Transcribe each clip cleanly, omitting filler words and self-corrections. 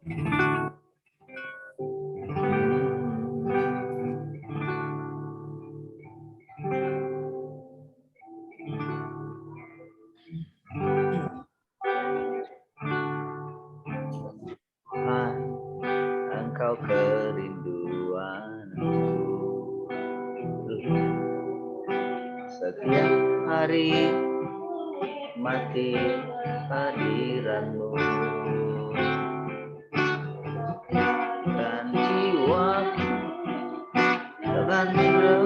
Engkau kerinduanku, setiap hari mati hadiranmu, dan jiwaku dengan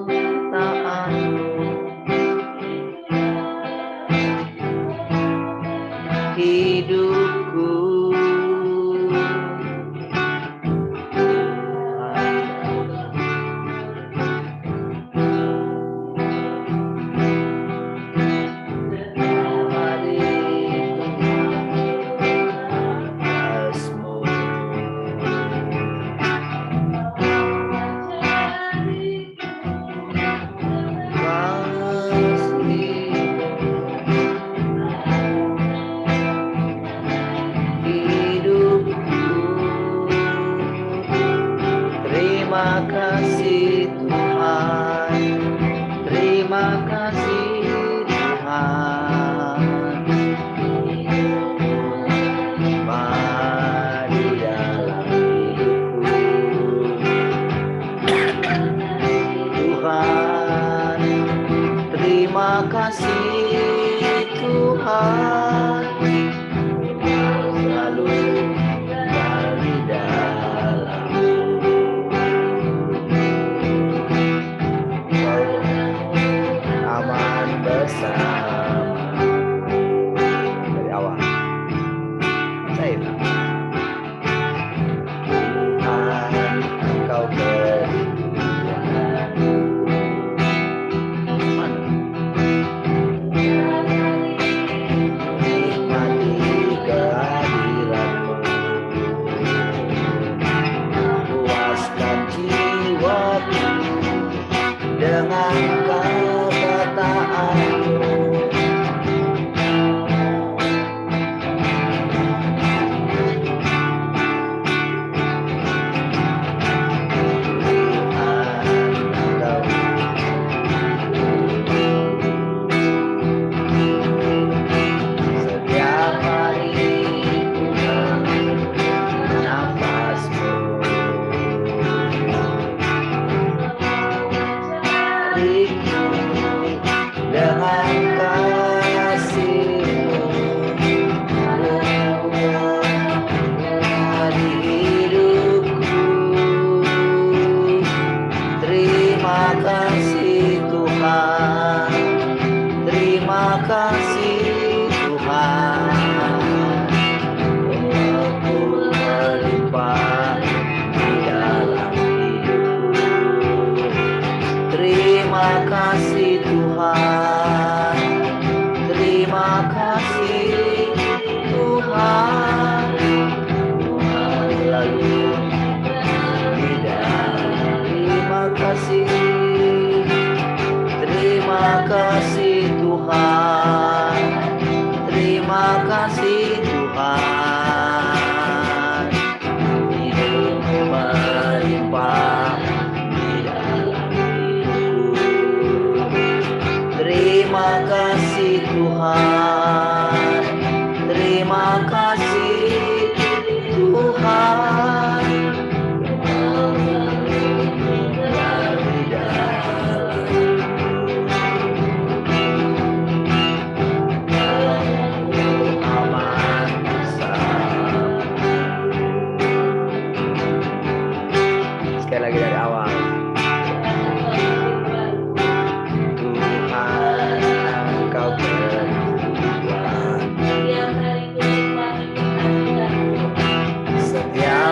rentaanmu, hidupku terima kasih Tuhan, terima kasih Tuhan, mari dalam hidupku, Tuhan, terima kasih Tuhan, selalu dari dalam aman bersama. Dari awal saya Tuhan, Engkau mana nikmati kehadiranmu, puaskan jiwaku dengan ketaataanmu, setiap hari nafasmu, hariku dengan kasih-Mu, hari hidupku. Terima kasih Tuhan, terima kasih Tuhan, aku melimpah di dalam hidupku. Terima kasih Tuhan, terima kasih Tuhan, Tuhan selalu di dalam. Terima kasih, terima kasih Tuhan, terima kasih Tuhan, hidup melimpah di dalam hidupku. Terima kasih Tuhan, terima kasih Tuhan, dari dalam aman bersama. Sekali lagi dari awal. Tuhan, Engkau berdua, setiap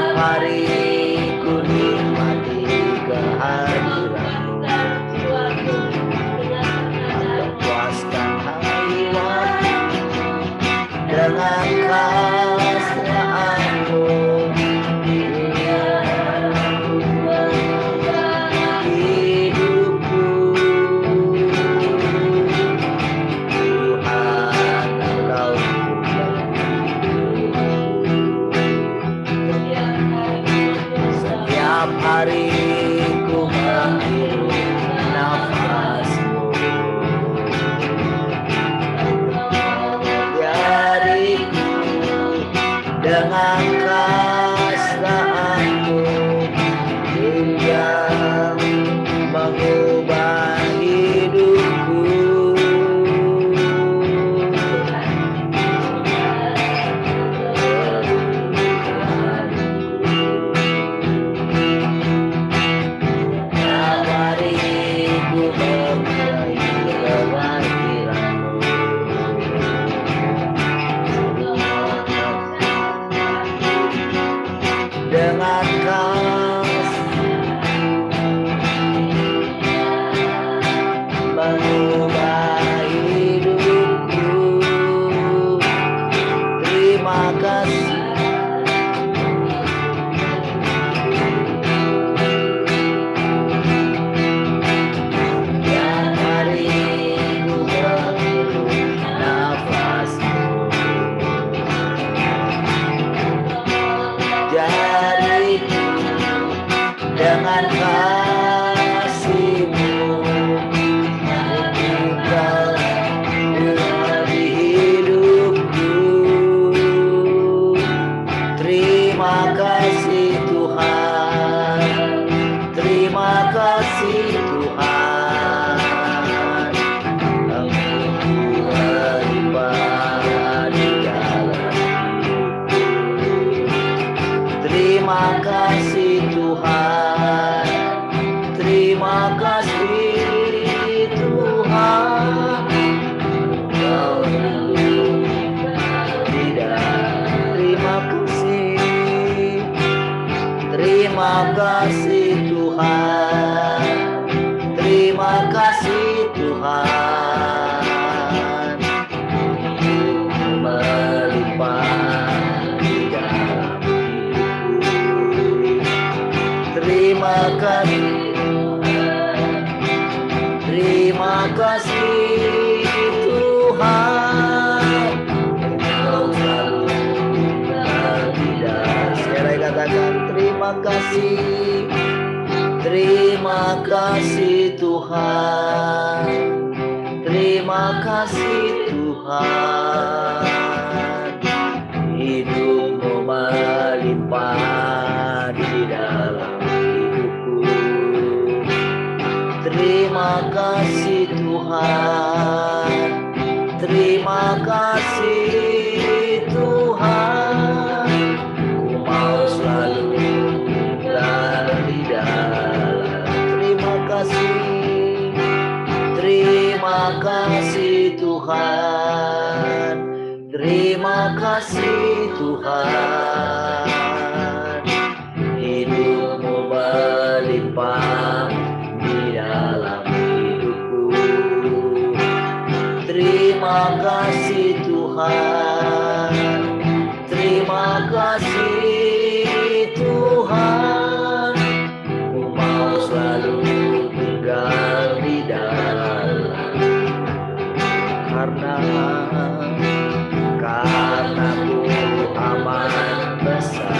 dengan kasih-Mu yang mengubah hidupku. Mari ku memulai kelahiran-Mu dengan mengubah hidupku. Terima kasih. Yang hari ku menghirup nafas-Mu, jadiku dengan kasih-Mu di hidupku. Terima kasih Tuhan, terima kasih Tuhan, Engkau melimpah di dalam hidupku. Terima kasih Tuhan, terima kasih Tuhan, Engkau tidak. Terima kasih, terima kasih Tuhan, terima kasih Tuhan, melimpah di dalam hidupku. Terima kasih, terima kasih Tuhan, Engkau selalu tidak. Sekali katakan terima kasih, terima kasih Tuhan, terima kasih Tuhan, hidup-Mu melimpah di dalam hidupku. Terima kasih Tuhan, terima kasih Tuhan, ku mau selalu tinggal di dalam. Terima kasih, terima kasih Tuhan, terima kasih Tuhan, hidup-Mu melimpah di dalam hidupku. Terima kasih Tuhan, terima kasih Tuhan, ku mau selalu tinggal di dalam. Karena ku aman besar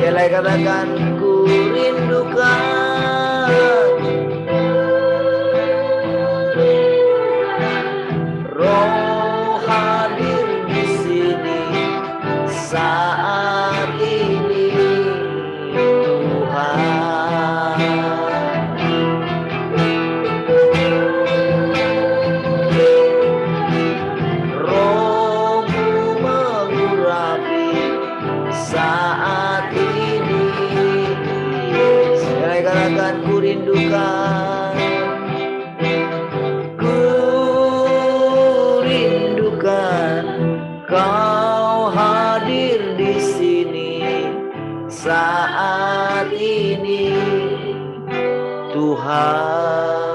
Sekali katakan ku rindukan Roh hadir di sini saat ini Tuhan. Roh-Mu mengurapi saat ini. Sekali katakan ku rindukan, ku rindukan Kau hadir di sini saat ini Tuhan.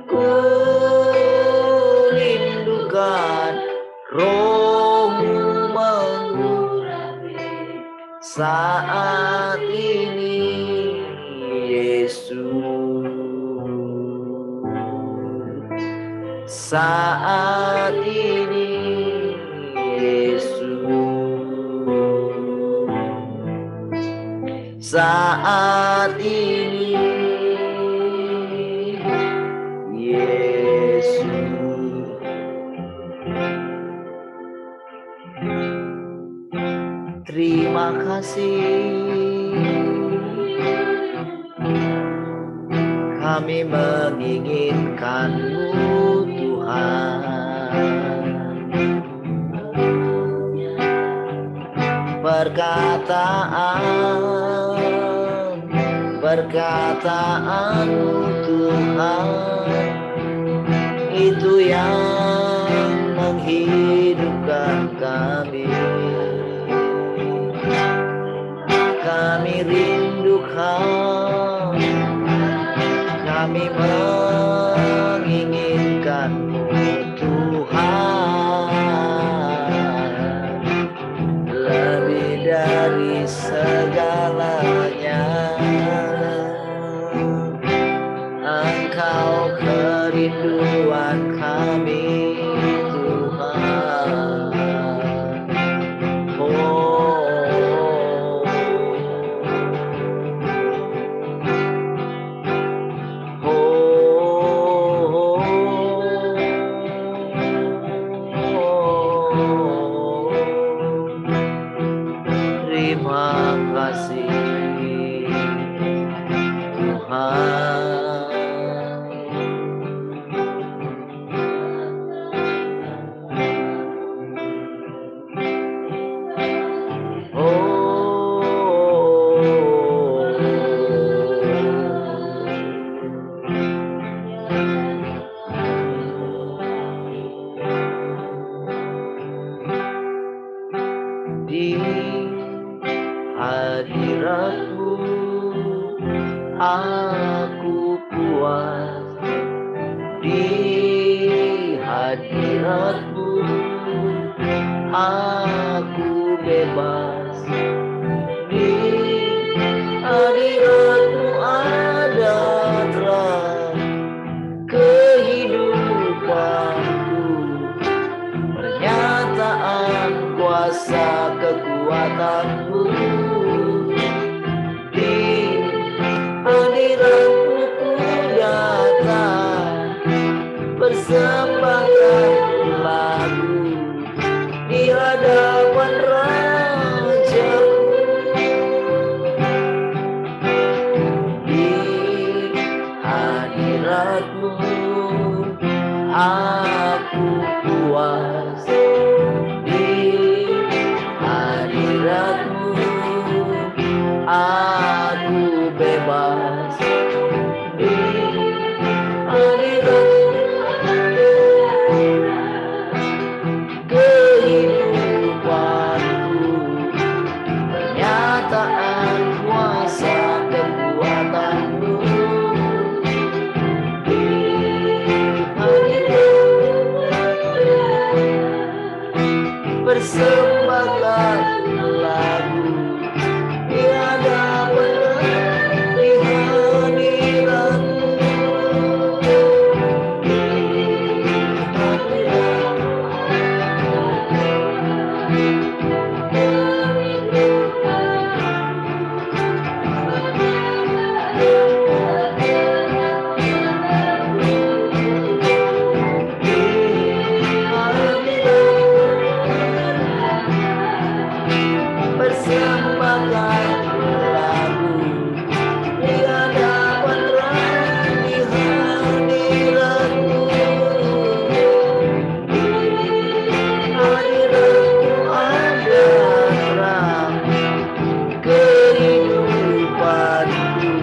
Ku rindukan Roh-Mu mengurapi saat ini Yesus. Saat ini Yesus. Saat ini Yesus. Terima kasih kami menginginkan-Mu Tuhan. Perkataan-Mu Tuhan itu yang menghidupkan kami. Kami rindukan, kami menginginkan-Mu Tuhan, lebih dari segalanya. Engkau kerinduan kami Tuhan. Terima kasih Tuhan. Di hadirat-Mu aku puas, di hadirat-Mu aku bebas, di hadirat-Mu ada terang kehidupanku, pernyataan kuasa kekuatan-Mu. Di hadirat-Mu ku datang, persembahkan lagu di hadapan Rajaku. Di hadirat-Mu aku puas, hadirat-Mu aku bebas, di hadirat-Mu kehidupanku, pernyataan kuasa kekuatan-Mu. Di hadirat-Mu persembahkan lagu di hadapan, di hadirat-Mu, di hadirat-Mu. persembahkan lagu di hadapan di hadiratmu. Hadiratmu ada terang kehidupanku,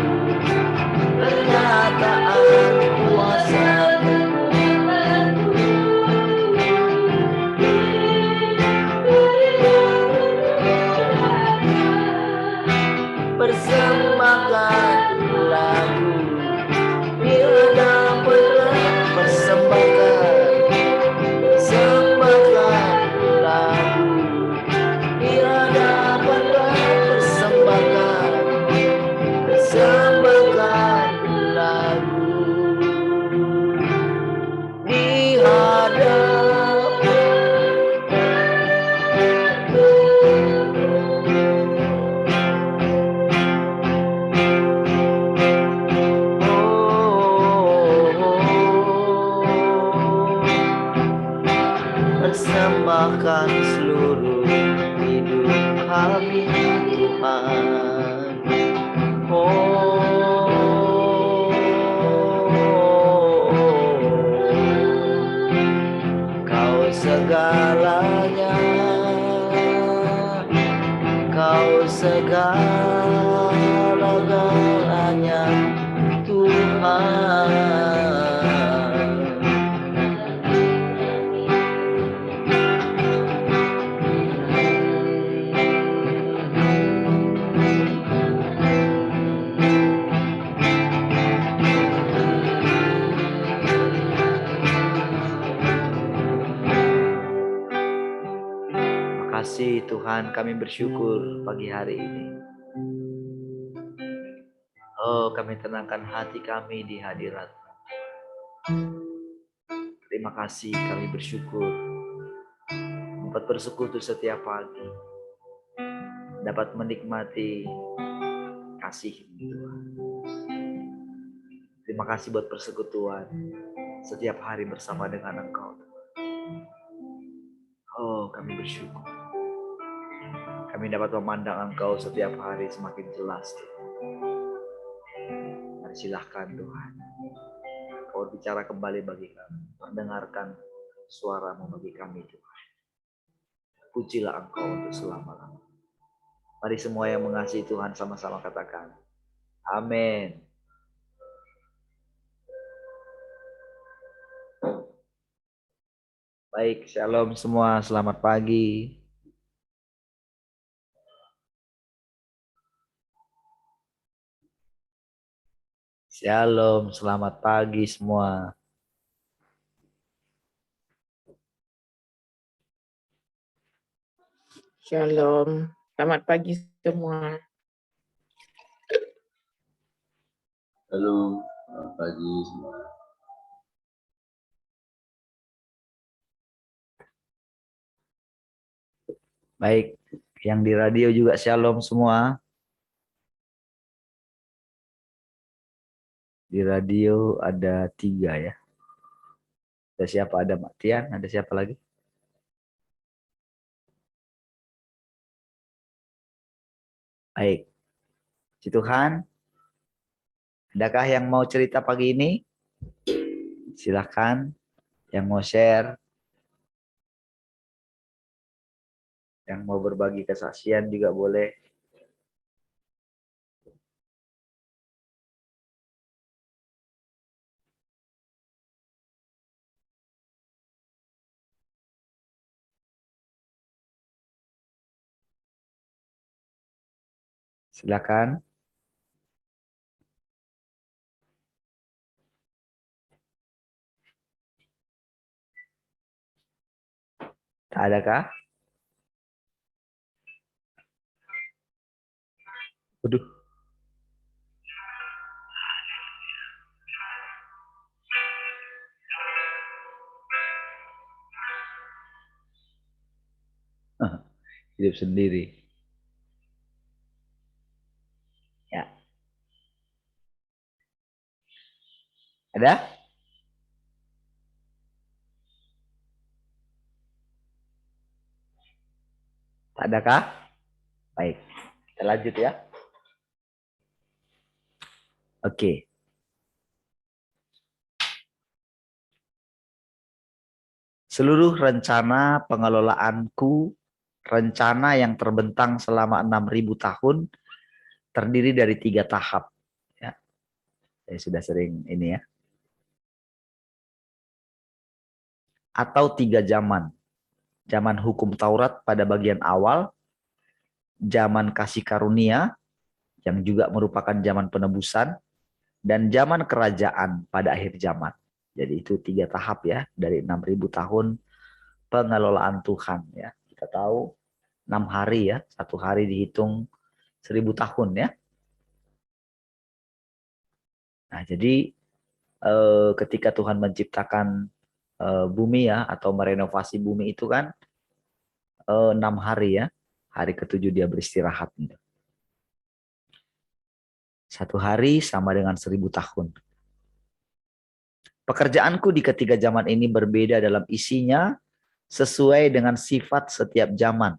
pernyataan kuasa persembahkan lagu di hadapan persembahkan lagu di hadapan persembahkan lagu di persembahkan seluruh hidup kami Tuhan. Kau segalanya, Kau segala-galanya Tuhan. Kasih Tuhan, kami bersyukur pagi hari ini. Oh, kami tenangkan hati kami di hadirat. Terima kasih, kami bersyukur dapat bersekutu setiap pagi, dapat menikmati kasih Tuhan. Terima kasih buat persekutuan setiap hari bersama dengan Engkau. Oh, kami bersyukur. Kami dapat memandang Engkau setiap hari semakin jelas. Mari silahkan Tuhan, Kau bicara kembali bagi kami. Mendengarkan suara-Mu bagi kami Tuhan. Pujilah Engkau untuk selama-lamanya. Mari semua yang mengasihi Tuhan sama-sama katakan, amin. Baik, shalom semua, selamat pagi. Shalom, selamat pagi semua. Shalom, selamat pagi semua. Halo, selamat pagi semua. Baik, yang di radio juga shalom semua. Di radio ada 3 ya. Ada siapa? Ada Mak Tian, ada siapa lagi? Baik. Puji Tuhan. Adakah yang mau cerita pagi ini? Silahkan. Yang mau share. Yang mau berbagi kesaksian juga boleh. Silakan. Tak adakah? Waduh. Hidup sendiri. Ya. Ada? Tak adakah? Baik, kita lanjut ya. Oke. Seluruh rencana pengelolaanku, rencana yang terbentang selama 6.000 tahun, terdiri dari 3 tahap. Ya, saya sudah sering ini ya. Atau 3 zaman. Zaman hukum Taurat pada bagian awal, zaman kasih karunia, yang juga merupakan zaman penebusan, dan zaman kerajaan pada akhir zaman. Jadi itu 3 tahap ya, dari 6.000 tahun pengelolaan Tuhan ya. Kita tahu 6 hari ya, 1 hari dihitung 1.000 tahun ya. Nah, jadi ketika Tuhan menciptakan bumi ya, atau merenovasi bumi itu kan 6 hari ya. Hari ke-7 dia beristirahat. 1 hari sama dengan 1.000 tahun. Pekerjaanku di ketiga zaman ini berbeda dalam isinya sesuai dengan sifat setiap zaman.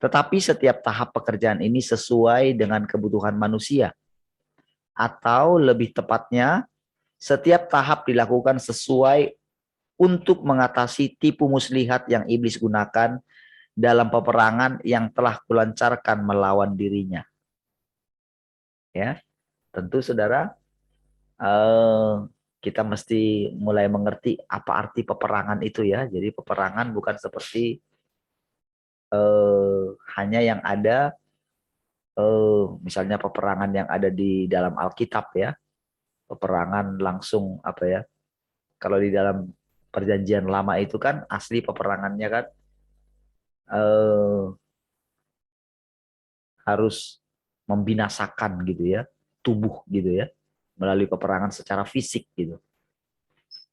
Tetapi setiap tahap pekerjaan ini sesuai dengan kebutuhan manusia. Atau lebih tepatnya, setiap tahap dilakukan sesuai untuk mengatasi tipu muslihat yang iblis gunakan dalam peperangan yang telah kulancarkan melawan dirinya. Ya, tentu saudara, kita mesti mulai mengerti apa arti peperangan itu ya. Jadi peperangan bukan seperti hanya yang ada misalnya peperangan yang ada di dalam Alkitab ya. Peperangan langsung apa ya? Kalau di dalam Perjanjian Lama itu kan asli peperangannya kan harus membinasakan gitu ya, tubuh gitu ya, melalui peperangan secara fisik gitu.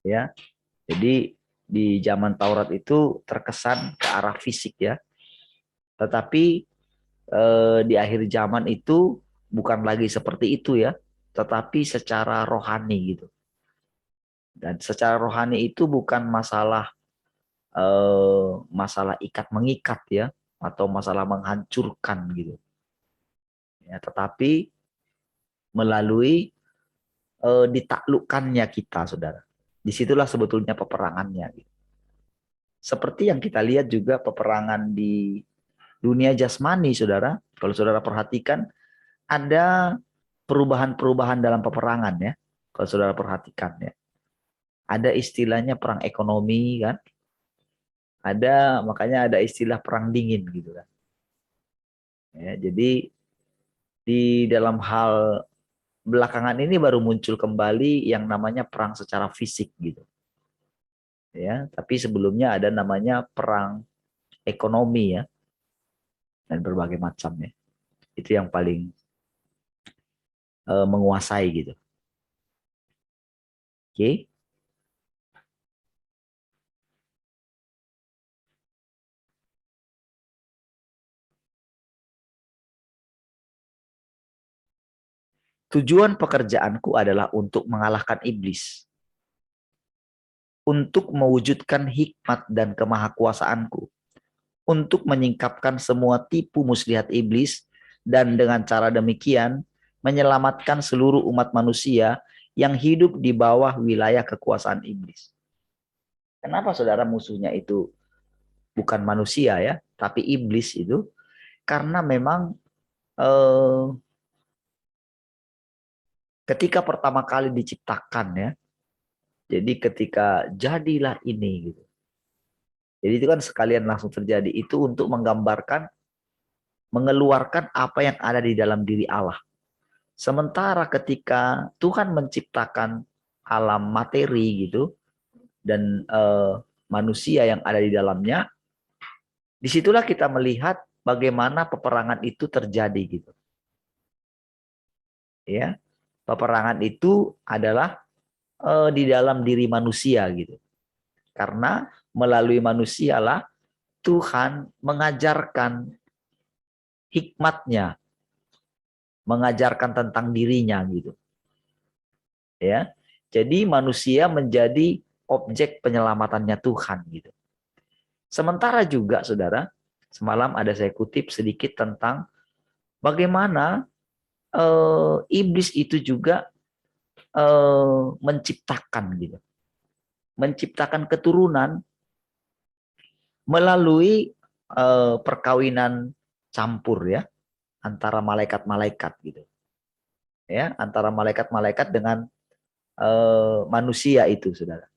Ya. Jadi di zaman Taurat itu terkesan ke arah fisik ya. Tetapi di akhir zaman itu bukan lagi seperti itu ya, tetapi secara rohani gitu. Dan secara rohani itu bukan masalah masalah ikat mengikat ya, atau masalah menghancurkan gitu. Ya, tetapi melalui ditaklukkannya kita, saudara. Disitulah sebetulnya peperangannya. Gitu. Seperti yang kita lihat juga peperangan di dunia jasmani, saudara. Kalau saudara perhatikan, ada perubahan-perubahan dalam peperangan ya. Kalau saudara perhatikan ya. Ada istilahnya perang ekonomi kan. Ada, makanya ada istilah perang dingin gitu kan. Ya, jadi di dalam hal belakangan ini baru muncul kembali yang namanya perang secara fisik gitu. Ya, tapi sebelumnya ada namanya perang ekonomi ya, dan berbagai macam ya. Itu yang paling menguasai gitu. Oke. Tujuan pekerjaanku adalah untuk mengalahkan iblis, untuk mewujudkan hikmat dan kemahakuasaanku, untuk menyingkapkan semua tipu muslihat iblis, dan dengan cara demikian menyelamatkan seluruh umat manusia yang hidup di bawah wilayah kekuasaan iblis. Kenapa saudara musuhnya itu bukan manusia ya, tapi iblis itu? Karena memang ketika pertama kali diciptakan ya, jadi ketika jadilah ini gitu. Jadi itu kan sekalian langsung terjadi, itu untuk menggambarkan, mengeluarkan apa yang ada di dalam diri Allah. Sementara ketika Tuhan menciptakan alam materi gitu, dan manusia yang ada di dalamnya, disitulah kita melihat bagaimana peperangan itu terjadi gitu. Ya, peperangan itu adalah di dalam diri manusia gitu. Karena melalui manusialah Tuhan mengajarkan hikmatnya, mengajarkan tentang dirinya gitu. Ya. Jadi manusia menjadi objek penyelamatannya Tuhan gitu. Sementara juga saudara, Semalam ada saya kutip sedikit tentang bagaimana iblis itu juga menciptakan gitu. Menciptakan keturunan melalui perkawinan campur ya antara malaikat-malaikat gitu. Ya, antara malaikat-malaikat dengan manusia itu, Saudara.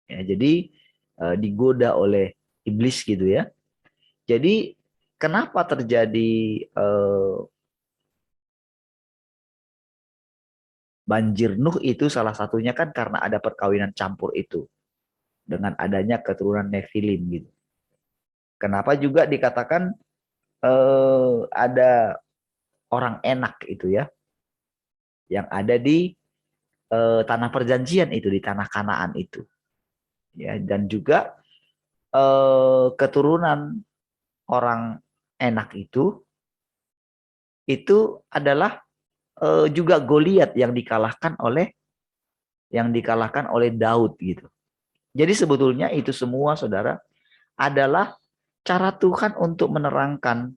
Ya, jadi digoda oleh iblis gitu ya. Jadi kenapa terjadi banjir Nuh itu salah satunya kan karena ada perkawinan campur itu dengan adanya keturunan Nephilim gitu. Kenapa juga dikatakan ada orang enak itu ya yang ada di tanah perjanjian itu, di tanah Kanaan itu. Ya, dan juga keturunan orang enak itu adalah juga Goliat yang dikalahkan oleh Daud gitu. Jadi sebetulnya itu semua, Saudara, adalah cara Tuhan untuk menerangkan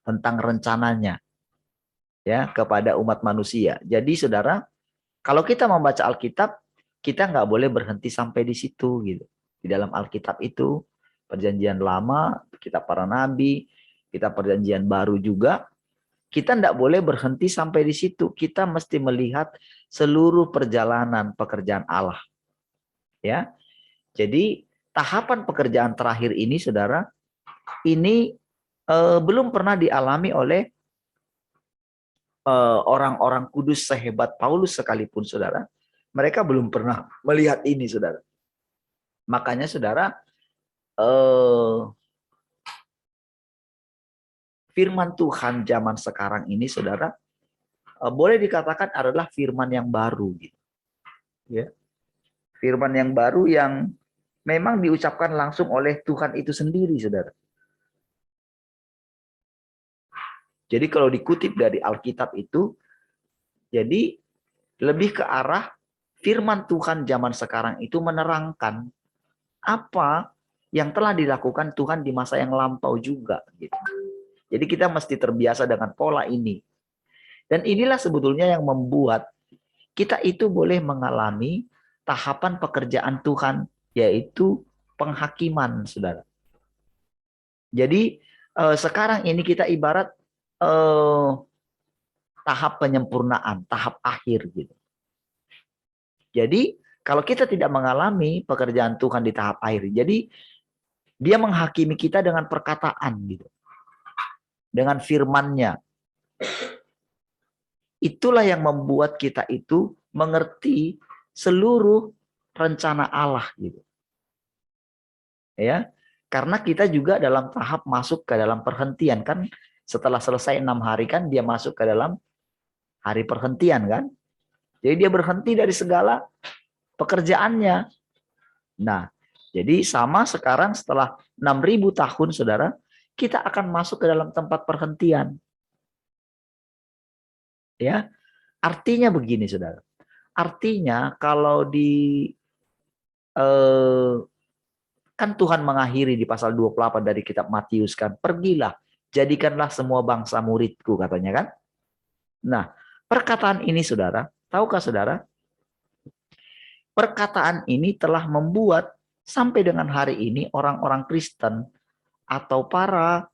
tentang rencananya ya kepada umat manusia. Jadi Saudara, kalau kita membaca Alkitab, kita nggak boleh berhenti sampai di situ gitu. Di dalam Alkitab itu perjanjian lama, kitab para nabi, kitab perjanjian baru juga, kita tidak boleh berhenti sampai di situ. Kita mesti melihat seluruh perjalanan pekerjaan Allah. Ya. Jadi tahapan pekerjaan terakhir ini, Saudara, ini belum pernah dialami oleh orang-orang kudus sehebat Paulus sekalipun, Saudara. Mereka belum pernah melihat ini, Saudara. Makanya, Saudara, firman Tuhan zaman sekarang ini, Saudara, boleh dikatakan adalah firman yang baru gitu. Ya. Firman yang baru yang memang diucapkan langsung oleh Tuhan itu sendiri, Saudara. Jadi kalau dikutip dari Alkitab itu, jadi lebih ke arah firman Tuhan zaman sekarang itu menerangkan apa yang telah dilakukan Tuhan di masa yang lampau juga gitu. Jadi kita mesti terbiasa dengan pola ini. Dan inilah sebetulnya yang membuat kita itu boleh mengalami tahapan pekerjaan Tuhan, yaitu penghakiman, Saudara. Jadi sekarang ini kita ibarat tahap penyempurnaan, tahap akhir gitu. Jadi kalau kita tidak mengalami pekerjaan Tuhan di tahap akhir, jadi dia menghakimi kita dengan perkataan gitu. Dengan firman-Nya. Itulah yang membuat kita itu mengerti seluruh rencana Allah gitu. Ya. Karena kita juga dalam tahap masuk ke dalam perhentian kan, setelah selesai 6 hari kan dia masuk ke dalam hari perhentian kan. Jadi dia berhenti dari segala pekerjaannya. Nah, jadi sama sekarang setelah 6.000 tahun, Saudara, kita akan masuk ke dalam tempat perhentian. Ya, artinya begini, Saudara. Artinya kalau kan Tuhan mengakhiri di pasal 28 dari kitab Matius kan, pergilah, jadikanlah semua bangsa muridku, katanya kan. Nah, perkataan ini, Saudara, tahukah Saudara? Perkataan ini telah membuat sampai dengan hari ini orang-orang Kristen atau para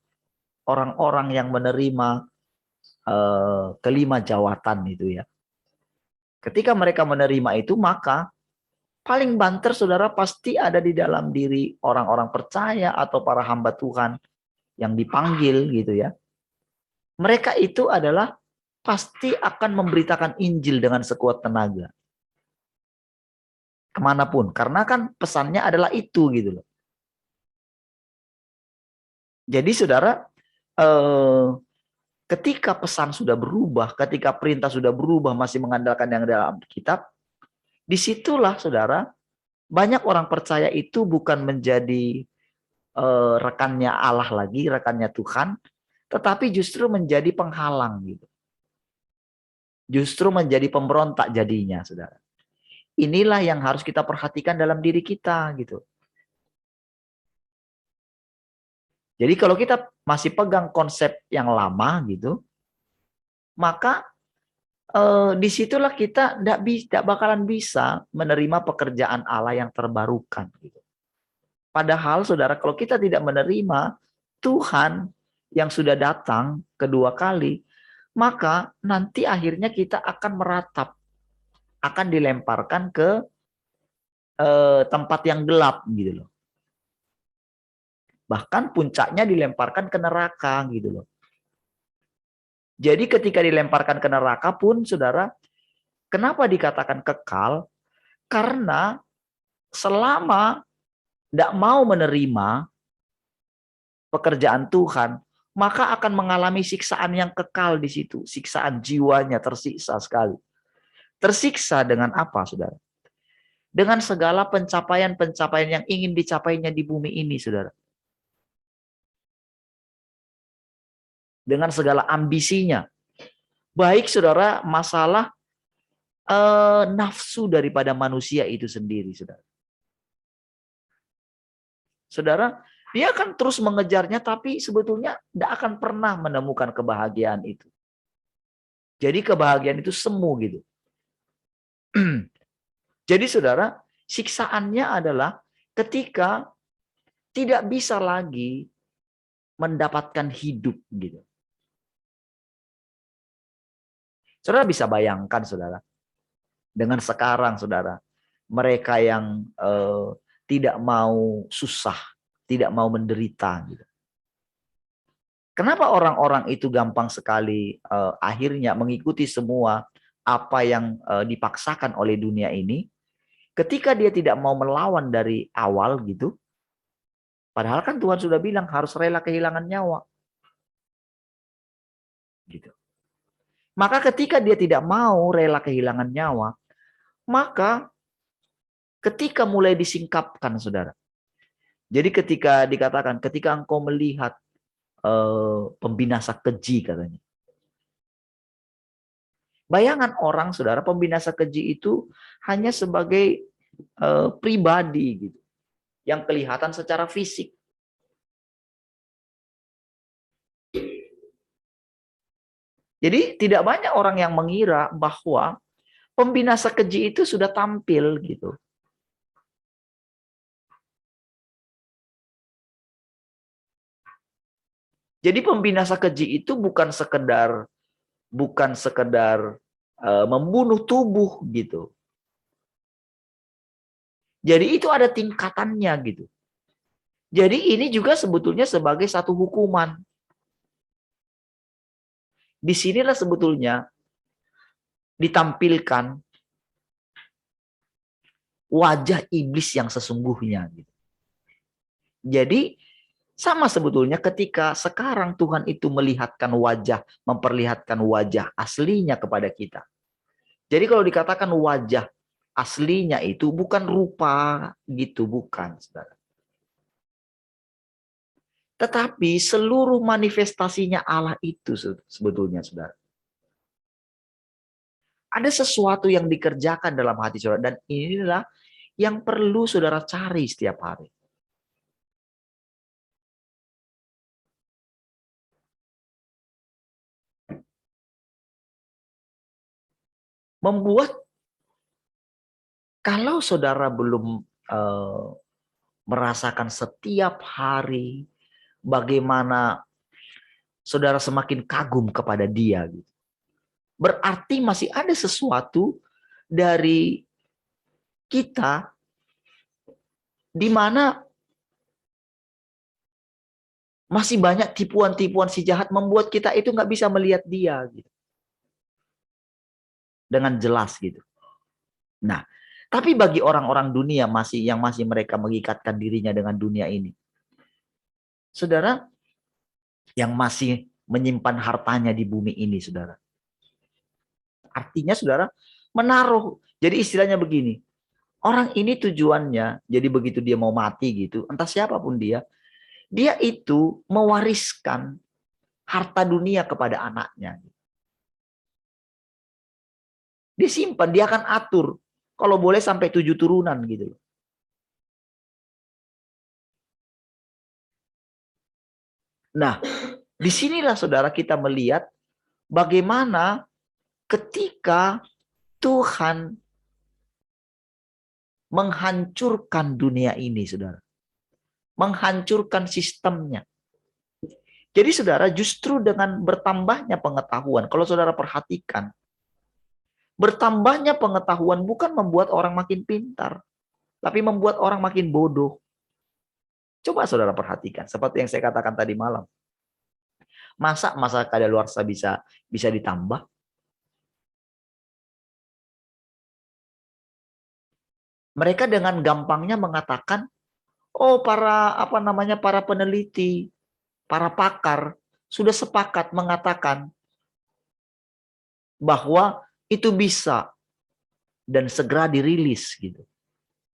orang-orang yang menerima kelima jawatan itu ya. Ketika mereka menerima itu, maka paling banter, Saudara, pasti ada di dalam diri orang-orang percaya atau para hamba Tuhan yang dipanggil gitu ya. Mereka itu adalah pasti akan memberitakan Injil dengan sekuat tenaga. Kemanapun. Karena kan pesannya adalah itu gitu loh. Jadi Saudara, ketika pesan sudah berubah, ketika perintah sudah berubah, masih mengandalkan yang dalam kitab, disitulah Saudara, banyak orang percaya itu bukan menjadi rekannya Allah lagi, rekannya Tuhan, tetapi justru menjadi penghalang gitu. Justru menjadi pemberontak jadinya, Saudara. Inilah yang harus kita perhatikan dalam diri kita gitu. Jadi kalau kita masih pegang konsep yang lama gitu, maka disitulah kita tidak bakalan bisa menerima pekerjaan Allah yang terbarukan. Gitu. Padahal saudara, kalau kita tidak menerima Tuhan yang sudah datang kedua kali, maka nanti akhirnya kita akan meratap, akan dilemparkan ke tempat yang gelap gitu loh. Bahkan puncaknya dilemparkan ke neraka gitu loh. Jadi ketika dilemparkan ke neraka pun, saudara, kenapa dikatakan kekal? Karena selama tidak mau menerima pekerjaan Tuhan, maka akan mengalami siksaan yang kekal di situ. Siksaan jiwanya tersiksa sekali. Tersiksa dengan apa, saudara? Dengan segala pencapaian-pencapaian yang ingin dicapainya di bumi ini, saudara. Dengan segala ambisinya. Baik, saudara, masalah nafsu daripada manusia itu sendiri, saudara. Saudara, dia akan terus mengejarnya, tapi sebetulnya tidak akan pernah menemukan kebahagiaan itu. Jadi kebahagiaan itu semu gitu. Jadi saudara, siksaannya adalah ketika tidak bisa lagi mendapatkan hidup gitu. Saudara bisa bayangkan, saudara, dengan sekarang, saudara, mereka yang tidak mau susah, tidak mau menderita gitu. Kenapa orang-orang itu gampang sekali akhirnya mengikuti semua apa yang dipaksakan oleh dunia ini, ketika dia tidak mau melawan dari awal gitu, padahal kan Tuhan sudah bilang harus rela kehilangan nyawa. Gitu. Maka ketika dia tidak mau rela kehilangan nyawa, maka ketika mulai disingkapkan, saudara. Jadi ketika dikatakan, ketika engkau melihat pembinasa keji katanya. Bayangan orang, saudara, pembinasa keji itu hanya sebagai pribadi gitu, yang kelihatan secara fisik. Jadi tidak banyak orang yang mengira bahwa pembinasa keji itu sudah tampil gitu. Jadi pembinasa keji itu bukan sekedar membunuh tubuh gitu. Jadi itu ada tingkatannya gitu. Jadi ini juga sebetulnya sebagai satu hukuman. Disinilah sebetulnya ditampilkan wajah iblis yang sesungguhnya. Gitu. Jadi sama sebetulnya ketika sekarang Tuhan itu memperlihatkan wajah aslinya kepada kita. Jadi kalau dikatakan wajah aslinya itu bukan rupa gitu, bukan, saudara. Tetapi seluruh manifestasinya Allah itu sebetulnya, saudara. Ada sesuatu yang dikerjakan dalam hati saudara, dan inilah yang perlu saudara cari setiap hari. Membuat kalau saudara belum merasakan setiap hari bagaimana saudara semakin kagum kepada dia, gitu. Berarti masih ada sesuatu dari kita di mana masih banyak tipuan-tipuan si jahat membuat kita itu nggak bisa melihat dia gitu, dengan jelas gitu. Nah, tapi bagi orang-orang dunia yang masih mereka mengikatkan dirinya dengan dunia ini, saudara, yang masih menyimpan hartanya di bumi ini, saudara. Artinya, saudara, menaruh. Jadi istilahnya begini, orang ini tujuannya, jadi begitu dia mau mati gitu, entah siapapun dia itu mewariskan harta dunia kepada anaknya. Disimpan, dia akan atur. Kalau boleh sampai 7 turunan gitu. Nah, disinilah saudara kita melihat bagaimana ketika Tuhan menghancurkan dunia ini, saudara. Menghancurkan sistemnya. Jadi saudara, justru dengan bertambahnya pengetahuan, kalau saudara perhatikan, bertambahnya pengetahuan bukan membuat orang makin pintar, tapi membuat orang makin bodoh. Coba saudara perhatikan, seperti yang saya katakan tadi malam. Masa kadaluarsa bisa ditambah? Mereka dengan gampangnya mengatakan, oh para peneliti, para pakar sudah sepakat mengatakan bahwa itu bisa dan segera dirilis gitu.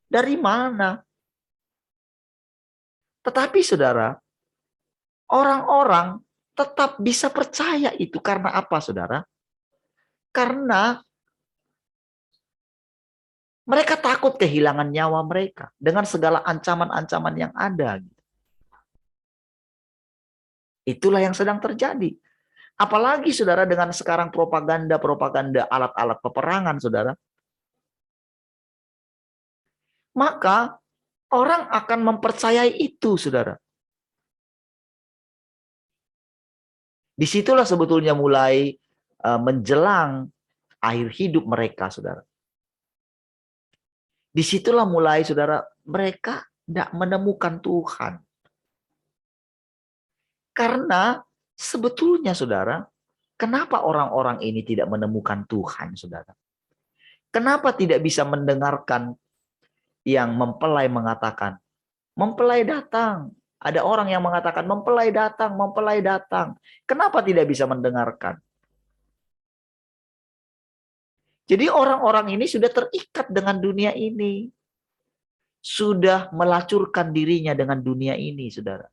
Dari mana? Tetapi saudara, orang-orang tetap bisa percaya itu karena apa, saudara? Karena mereka takut kehilangan nyawa mereka dengan segala ancaman-ancaman yang ada. Itulah yang sedang terjadi. Apalagi saudara dengan sekarang propaganda alat-alat peperangan, saudara. Maka orang akan mempercayai itu, saudara. Disitulah sebetulnya mulai menjelang akhir hidup mereka, saudara. Disitulah mulai, saudara, mereka tidak menemukan Tuhan. Karena sebetulnya, saudara, kenapa orang-orang ini tidak menemukan Tuhan, saudara? Kenapa tidak bisa mendengarkan yang mempelai mengatakan, mempelai datang. Ada orang yang mengatakan, mempelai datang, mempelai datang. Kenapa tidak bisa mendengarkan? Jadi orang-orang ini sudah terikat dengan dunia ini. Sudah melacurkan dirinya dengan dunia ini, saudara.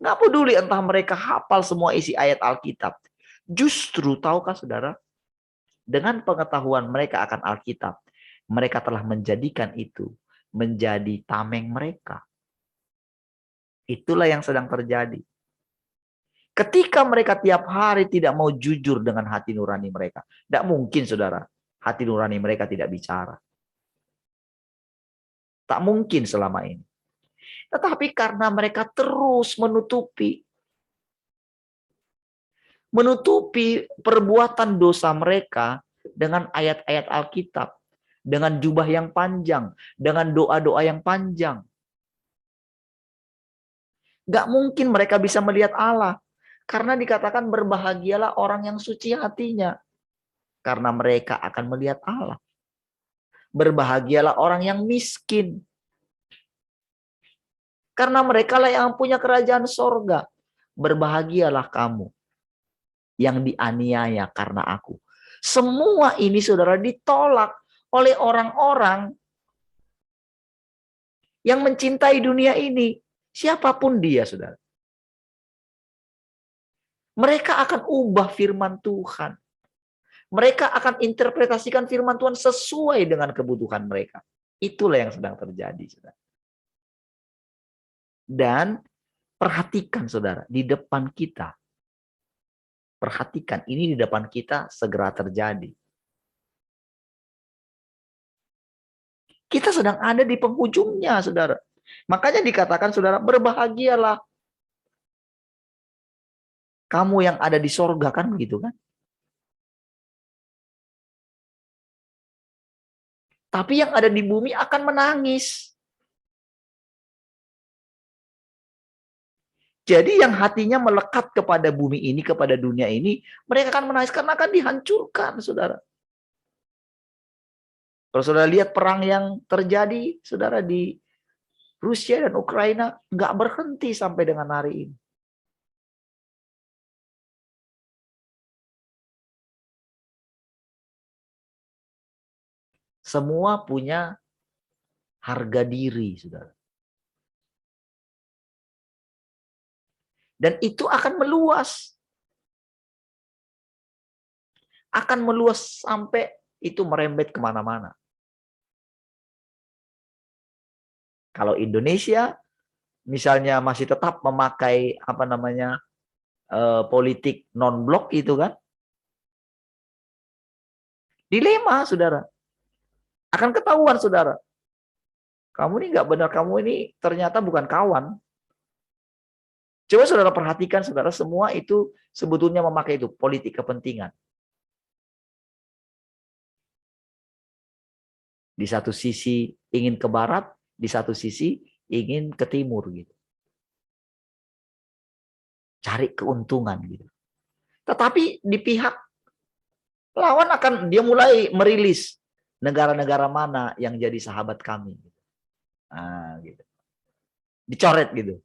Nggak peduli entah mereka hafal semua isi ayat Alkitab. Justru, tahukah saudara, dengan pengetahuan mereka akan Alkitab, mereka telah menjadikan itu menjadi tameng mereka. Itulah yang sedang terjadi. Ketika mereka tiap hari tidak mau jujur dengan hati nurani mereka. Tidak mungkin, saudara, hati nurani mereka tidak bicara. Tak mungkin selama ini. Tetapi karena mereka terus menutupi perbuatan dosa mereka dengan ayat-ayat Alkitab, dengan jubah yang panjang, dengan doa-doa yang panjang. Gak mungkin mereka bisa melihat Allah. Karena dikatakan berbahagialah orang yang suci hatinya. Karena mereka akan melihat Allah. Berbahagialah orang yang miskin. Karena mereka lah yang punya kerajaan sorga. Berbahagialah kamu yang dianiaya karena aku. Semua ini, saudara, ditolak oleh orang-orang yang mencintai dunia ini. Siapapun dia, saudara. Mereka akan ubah firman Tuhan. Mereka akan interpretasikan firman Tuhan sesuai dengan kebutuhan mereka. Itulah yang sedang terjadi, saudara. Dan perhatikan, saudara, di depan kita. Perhatikan, ini di depan kita segera terjadi. Kita sedang ada di penghujungnya, saudara. Makanya dikatakan, saudara, berbahagialah kamu yang ada di sorga, kan begitu kan? Tapi yang ada di bumi akan menangis. Jadi yang hatinya melekat kepada bumi ini, kepada dunia ini, mereka akan menangis karena akan dihancurkan, saudara. Kalau saudara lihat perang yang terjadi, saudara, di Rusia dan Ukraina, nggak berhenti sampai dengan hari ini. Semua punya harga diri, saudara. Dan itu akan meluas. Akan meluas sampai itu merembet kemana-mana. Kalau Indonesia, misalnya masih tetap memakai politik non-blok itu kan, dilema saudara, akan ketahuan saudara. Kamu ini nggak benar, kamu ini ternyata bukan kawan. Coba saudara perhatikan saudara, semua itu sebetulnya memakai itu politik kepentingan. Di satu sisi ingin ke barat, di satu sisi ingin ke timur gitu. Cari keuntungan gitu. Tetapi di pihak lawan dia mulai merilis negara-negara mana yang jadi sahabat kami. Nah, gitu. Dicoret gitu.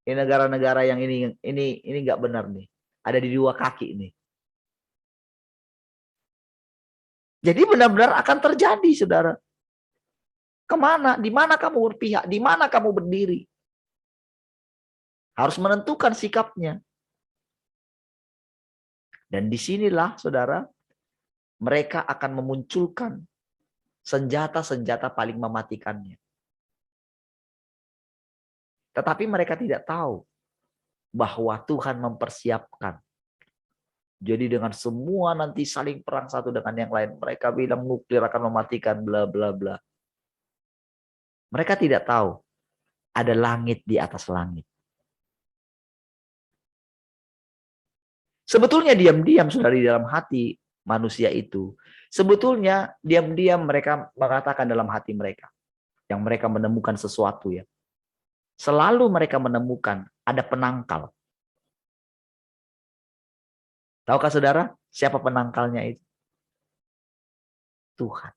Ini negara-negara yang ini nggak benar nih. Ada di dua kaki nih. Jadi benar-benar akan terjadi, saudara. Kemana? Di mana kamu berpihak? Di mana kamu berdiri? Harus menentukan sikapnya. Dan disinilah, saudara, mereka akan memunculkan senjata-senjata paling mematikannya. Tetapi mereka tidak tahu bahwa Tuhan mempersiapkan. Jadi dengan semua nanti saling perang satu dengan yang lain. Mereka bilang nuklir akan mematikan bla bla bla. Mereka tidak tahu ada langit di atas langit. Sebetulnya diam-diam sudah di dalam hati manusia itu. Sebetulnya diam-diam mereka mengatakan dalam hati mereka. Yang mereka menemukan sesuatu ya. Selalu mereka menemukan ada penangkal. Tahukah saudara siapa penangkalnya itu? Tuhan.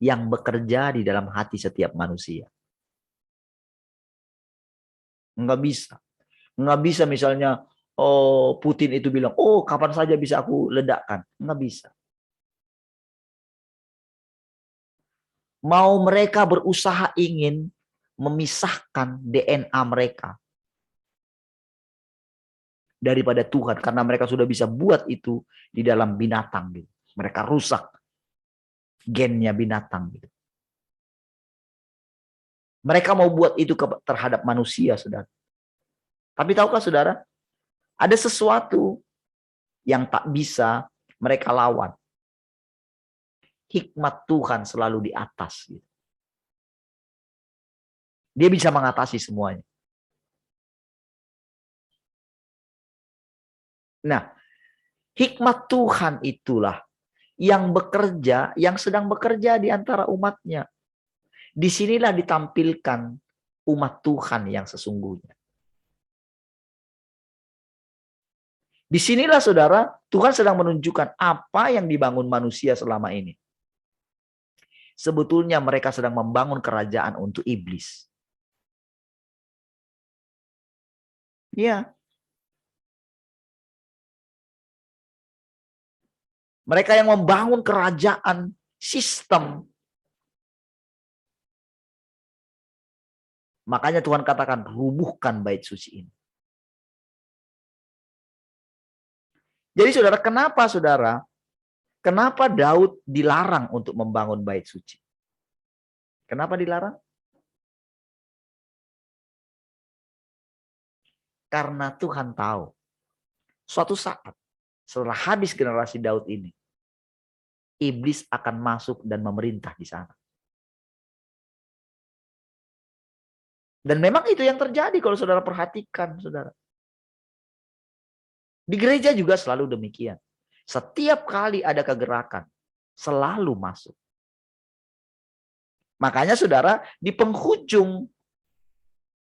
Yang bekerja di dalam hati setiap manusia. Enggak bisa. Enggak bisa misalnya, oh Putin itu bilang, oh kapan saja bisa aku ledakkan. Enggak bisa. Mau mereka berusaha ingin memisahkan DNA mereka daripada Tuhan. Karena mereka sudah bisa buat itu di dalam binatang. Gitu. Mereka rusak gennya binatang. Gitu. Mereka mau buat itu terhadap manusia, saudara. Tapi tahukah saudara, ada sesuatu yang tak bisa mereka lawan. Hikmat Tuhan selalu di atas. Gitu. Dia bisa mengatasi semuanya. Nah, hikmat Tuhan itulah yang bekerja, yang sedang bekerja di antara umatnya. Disinilah ditampilkan umat Tuhan yang sesungguhnya. Disinilah saudara, Tuhan sedang menunjukkan apa yang dibangun manusia selama ini. Sebetulnya mereka sedang membangun kerajaan untuk iblis. Ya. Mereka yang membangun kerajaan sistem. Makanya Tuhan katakan, rubuhkan bait suci ini. Jadi saudara, kenapa Daud dilarang untuk membangun bait suci? Kenapa dilarang? Karena Tuhan tahu, suatu saat setelah habis generasi Daud ini, iblis akan masuk dan memerintah di sana. Dan memang itu yang terjadi kalau saudara perhatikan, saudara. Di gereja juga selalu demikian. Setiap kali ada kegerakan, selalu masuk. Makanya saudara, di penghujung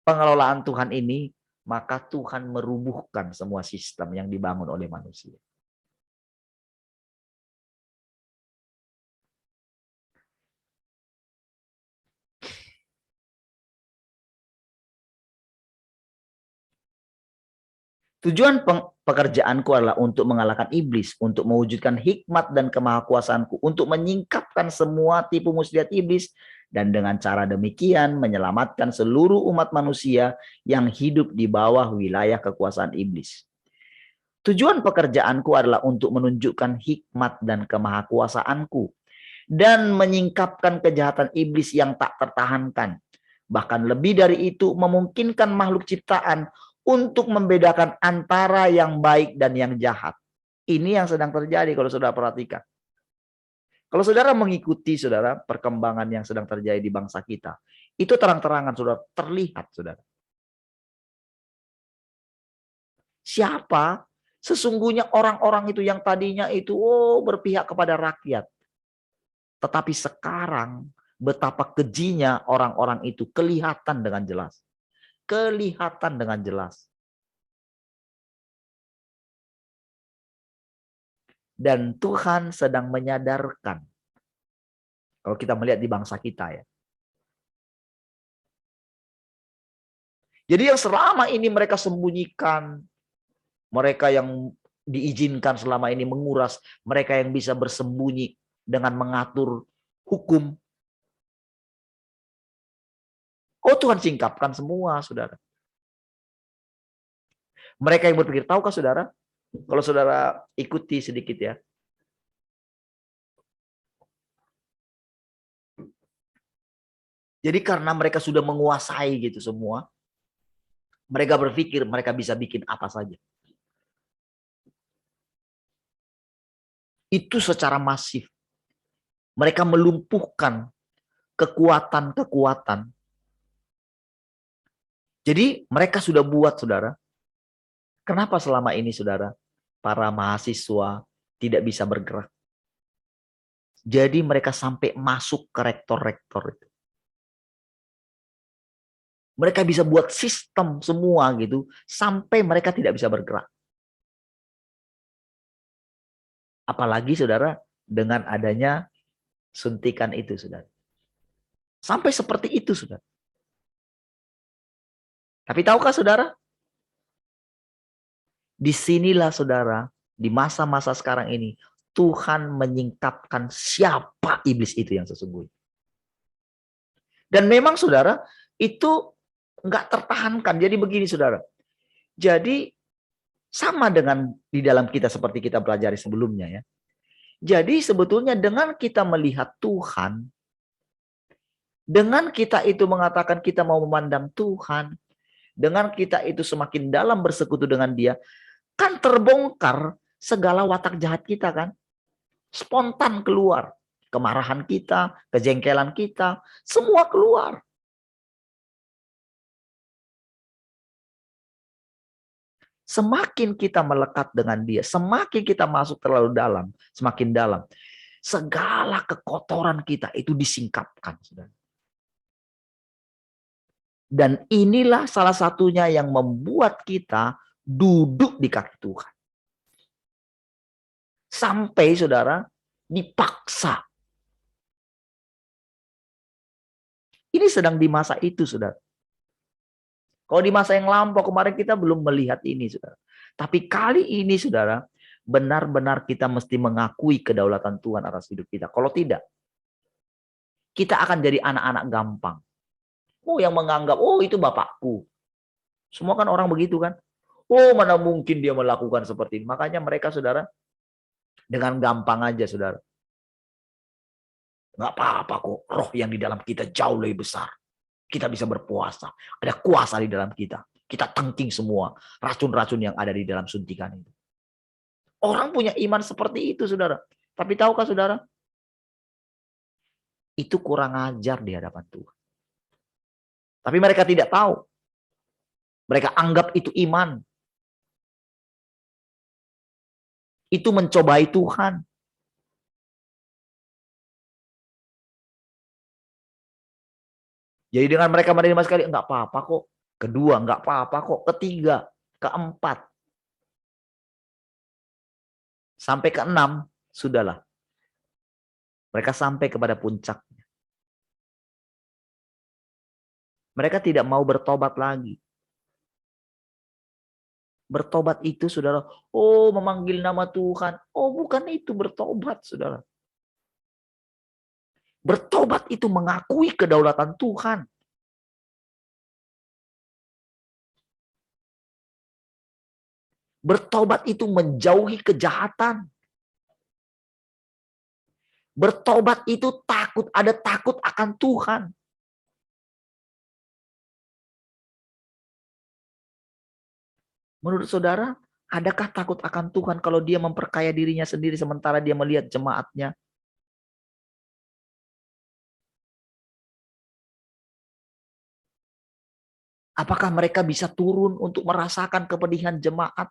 pengelolaan Tuhan ini, maka Tuhan merubuhkan semua sistem yang dibangun oleh manusia. Tujuan pekerjaanku adalah untuk mengalahkan iblis, untuk mewujudkan hikmat dan kemahakuasaanku, untuk menyingkapkan semua tipu muslihat iblis, dan dengan cara demikian menyelamatkan seluruh umat manusia yang hidup di bawah wilayah kekuasaan iblis. Tujuan pekerjaanku adalah untuk menunjukkan hikmat dan kemahakuasaanku, dan menyingkapkan kejahatan iblis yang tak tertahankan, Bahkan lebih dari itu, memungkinkan makhluk ciptaan untuk membedakan antara yang baik dan yang jahat. Ini yang sedang terjadi kalau saudara perhatikan. Kalau saudara mengikuti saudara perkembangan yang sedang terjadi di bangsa kita, itu terang-terangan saudara, terlihat saudara. Siapa sesungguhnya orang-orang itu yang tadinya itu berpihak kepada rakyat. Tetapi sekarang betapa kejinya orang-orang itu kelihatan dengan jelas. Kelihatan dengan jelas. Dan Tuhan sedang menyadarkan. Kalau kita melihat di bangsa kita ya. Jadi yang selama ini mereka sembunyikan, mereka yang diizinkan selama ini menguras, mereka yang bisa bersembunyi dengan mengatur hukum. Oh, Tuhan singkapkan semua, saudara. Mereka yang berpikir, tahukah saudara? Kalau saudara ikuti sedikit ya. Jadi karena mereka sudah menguasai gitu semua, mereka berpikir mereka bisa bikin apa saja. Itu secara masif. Mereka melumpuhkan kekuatan-kekuatan. Jadi mereka sudah buat, saudara. Kenapa selama ini, saudara, para mahasiswa tidak bisa bergerak? Jadi mereka sampai masuk ke rektor-rektor itu. Mereka bisa buat sistem semua gitu, sampai mereka tidak bisa bergerak. Apalagi, saudara, dengan adanya suntikan itu, saudara. Sampai seperti itu, saudara. Tapi tahukah, saudara? Disinilah, saudara, di masa-masa sekarang ini, Tuhan menyingkapkan siapa iblis itu yang sesungguhnya. Dan memang, saudara, itu nggak tertahankan. Jadi begini, saudara. Jadi sama dengan di dalam kita seperti kita pelajari sebelumnya ya. Jadi sebetulnya dengan kita melihat Tuhan, dengan kita itu mengatakan kita mau memandang Tuhan, dengan kita itu semakin dalam bersekutu dengan Dia, kan terbongkar segala watak jahat kita kan. Spontan keluar. Kemarahan kita, kejengkelan kita, semua keluar. Semakin kita melekat dengan Dia, semakin kita masuk terlalu dalam, semakin dalam. Segala kekotoran kita itu disingkapkan. Dan inilah salah satunya yang membuat kita duduk di kaki Tuhan. Sampai, saudara, dipaksa. Ini sedang di masa itu, saudara. Kalau di masa yang lampau kemarin kita belum melihat ini, saudara. Tapi kali ini, saudara, benar-benar kita mesti mengakui kedaulatan Tuhan atas hidup kita. Kalau tidak, kita akan jadi anak-anak gampang. Oh, yang menganggap, oh itu bapakku. Semua kan orang begitu kan. Oh, mana mungkin dia melakukan seperti ini. Makanya mereka, saudara, dengan gampang aja, saudara. Nggak apa-apa kok, roh yang di dalam kita jauh lebih besar. Kita bisa berpuasa. Ada kuasa di dalam kita. Kita tengking semua racun-racun yang ada di dalam suntikan itu. Orang punya iman seperti itu, saudara. Tapi tahukah, saudara? Itu kurang ajar di hadapan Tuhan. Tapi mereka tidak tahu. Mereka anggap itu iman. Itu mencobai Tuhan. Jadi dengan mereka menerima sekali, enggak apa-apa kok. Kedua, enggak apa-apa kok. Ketiga, keempat. Sampai keenam, sudahlah. Mereka sampai kepada puncaknya. Mereka tidak mau bertobat lagi. Bertobat itu, saudara, oh memanggil nama Tuhan. Oh bukan itu bertobat, saudara. Bertobat itu mengakui kedaulatan Tuhan. Bertobat itu menjauhi kejahatan. Bertobat itu takut, ada takut akan Tuhan. Menurut saudara, adakah takut akan Tuhan kalau dia memperkaya dirinya sendiri sementara dia melihat jemaatnya? Apakah mereka bisa turun untuk merasakan kepedihan jemaat?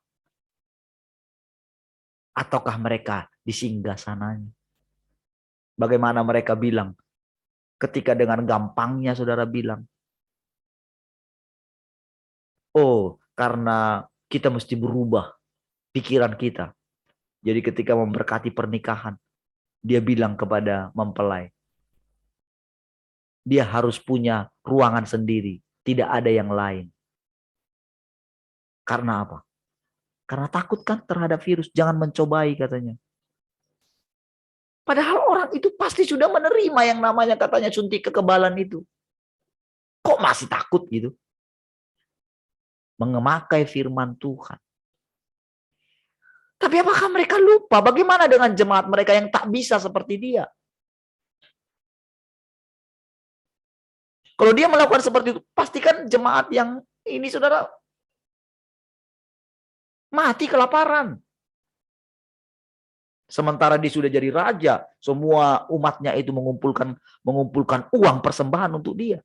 Ataukah mereka di singgasananya? Bagaimana mereka bilang? Ketika dengan gampangnya saudara bilang, oh karena kita mesti berubah pikiran kita. Jadi ketika memberkati pernikahan, dia bilang kepada mempelai, dia harus punya ruangan sendiri. Tidak ada yang lain. Karena apa? Karena takut kan terhadap virus. Jangan mencobai katanya. Padahal orang itu pasti sudah menerima yang namanya katanya suntik kekebalan itu. Kok masih takut gitu? Memakai firman Tuhan. Tapi apakah mereka lupa? Bagaimana dengan jemaat mereka yang tak bisa seperti dia? Kalau dia melakukan seperti itu, pastikan jemaat yang ini saudara mati kelaparan. Sementara dia sudah jadi raja, semua umatnya itu mengumpulkan uang persembahan untuk dia.